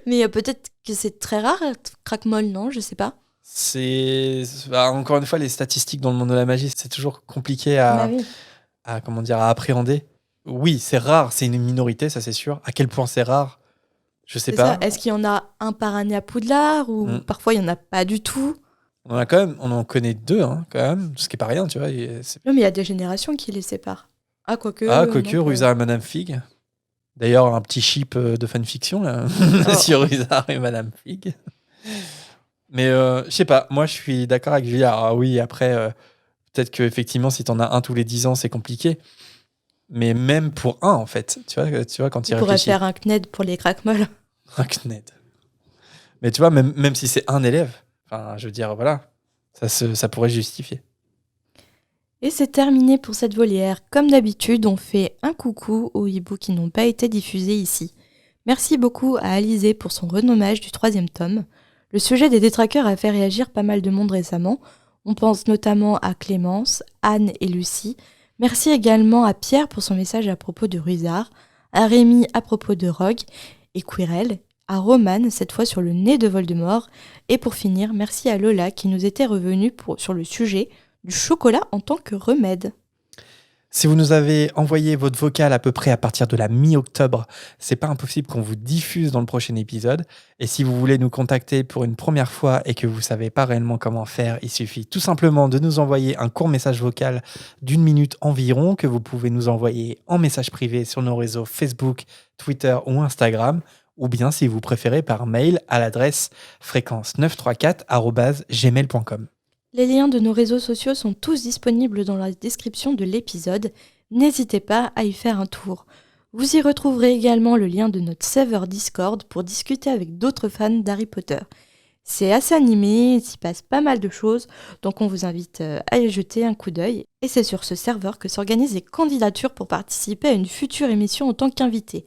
Mais peut-être que c'est très rare, craquemolle, non? Je sais pas. Encore une fois, les statistiques dans le monde de la magie, c'est toujours compliqué à appréhender. Oui, c'est rare, c'est une minorité, ça c'est sûr. À quel point c'est rare, je sais pas. Est-ce qu'il y en a un par année à Poudlard ou parfois il y en a pas du tout? On en connaît 2 quand même, ce qui est pas rien, tu vois. Non, mais il y a des générations qui les séparent. Quoique Rusard et Madame Fig. D'ailleurs, un petit chip de fanfiction là, sur Rusard et Madame Fig. Mais je sais pas, moi je suis d'accord avec Julia. Alors oui, après, peut-être qu'effectivement, si t'en as un tous les 10 ans, c'est compliqué. Mais même pour un, en fait, tu vois quand il réfléchit. On pourrait faire un CNED pour les craquemolles. Un CNED. Mais tu vois, même si c'est un élève, enfin, je veux dire, voilà, ça pourrait justifier. Et c'est terminé pour cette volière. Comme d'habitude, on fait un coucou aux hiboux qui n'ont pas été diffusés ici. Merci beaucoup à Alizé pour son renommage du 3e tome. Le sujet des détraqueurs a fait réagir pas mal de monde récemment. On pense notamment à Clémence, Anne et Lucie. Merci également à Pierre pour son message à propos de Rusard, à Rémi à propos de Rogue et Quirrell, à Romane, cette fois sur le nez de Voldemort. Et pour finir, merci à Lola qui nous était revenue sur le sujet du chocolat en tant que remède. Si vous nous avez envoyé votre vocal à peu près à partir de la mi-octobre, c'est pas impossible qu'on vous diffuse dans le prochain épisode. Et si vous voulez nous contacter pour une première fois et que vous savez pas réellement comment faire, il suffit tout simplement de nous envoyer un court message vocal d'1 minute environ que vous pouvez nous envoyer en message privé sur nos réseaux Facebook, Twitter ou Instagram, ou bien si vous préférez par mail à l'adresse fréquence934@gmail.com. Les liens de nos réseaux sociaux sont tous disponibles dans la description de l'épisode. N'hésitez pas à y faire un tour. Vous y retrouverez également le lien de notre serveur Discord pour discuter avec d'autres fans d'Harry Potter. C'est assez animé, il s'y passe pas mal de choses, donc on vous invite à y jeter un coup d'œil. Et c'est sur ce serveur que s'organisent les candidatures pour participer à une future émission en tant qu'invité.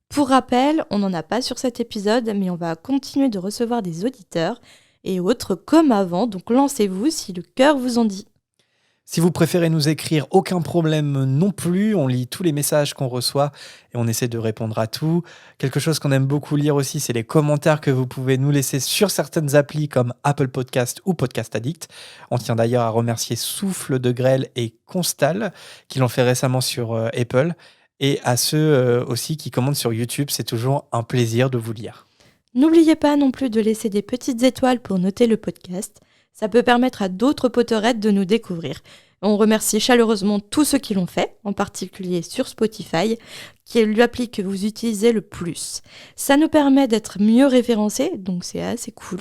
Pour rappel, on n'en a pas sur cet épisode, mais on va continuer de recevoir des auditeurs et autres comme avant, donc lancez-vous si le cœur vous en dit. Si vous préférez nous écrire, aucun problème non plus, on lit tous les messages qu'on reçoit et on essaie de répondre à tout. Quelque chose qu'on aime beaucoup lire aussi, c'est les commentaires que vous pouvez nous laisser sur certaines applis comme Apple Podcast ou Podcast Addict. On tient d'ailleurs à remercier Souffle de Grêle et Constal qui l'ont fait récemment sur Apple, et à ceux aussi qui commentent sur YouTube, c'est toujours un plaisir de vous lire. N'oubliez pas non plus de laisser des petites étoiles pour noter le podcast. Ça peut permettre à d'autres Potterettes de nous découvrir. On remercie chaleureusement tous ceux qui l'ont fait, en particulier sur Spotify, qui est l'appli que vous utilisez le plus. Ça nous permet d'être mieux référencés, donc c'est assez cool.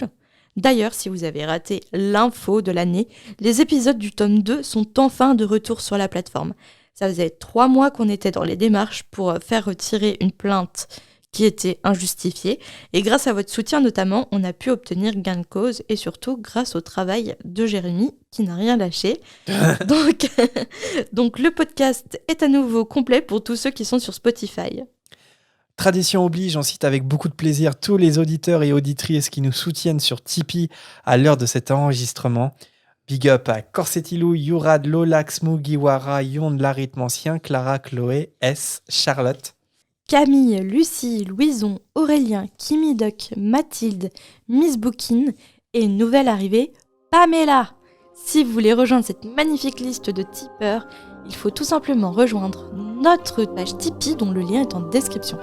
D'ailleurs, si vous avez raté l'info de l'année, les épisodes du tome 2 sont enfin de retour sur la plateforme. Ça faisait 3 mois qu'on était dans les démarches pour faire retirer une plainte qui était injustifiée. Et grâce à votre soutien notamment, on a pu obtenir gain de cause et surtout grâce au travail de Jérémy qui n'a rien lâché. Donc le podcast est à nouveau complet pour tous ceux qui sont sur Spotify. Tradition oblige, on cite avec beaucoup de plaisir tous les auditeurs et auditrices qui nous soutiennent sur Tipeee à l'heure de cet enregistrement. Big up à Corsetilou, Yourad, Lolax, Mugiwara, Yonde, l'Arithmancien, Clara, Chloé, S, Charlotte, Camille, Lucie, Louison, Aurélien, Kimi Duck, Mathilde, Miss Bookin et une nouvelle arrivée, Pamela. Si vous voulez rejoindre cette magnifique liste de tipeurs, il faut tout simplement rejoindre notre page Tipeee dont le lien est en description.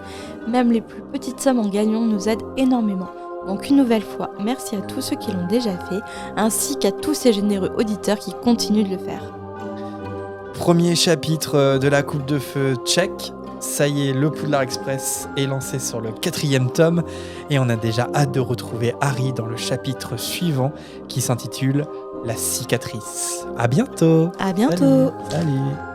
Même les plus petites sommes en gagnant nous aident énormément. Donc une nouvelle fois, merci à tous ceux qui l'ont déjà fait, ainsi qu'à tous ces généreux auditeurs qui continuent de le faire. Premier chapitre de la Coupe de Feu, check. Ça y est, le Poudlard Express est lancé sur le 4e tome et on a déjà hâte de retrouver Harry dans le chapitre suivant qui s'intitule La cicatrice. À bientôt. À bientôt. Salut.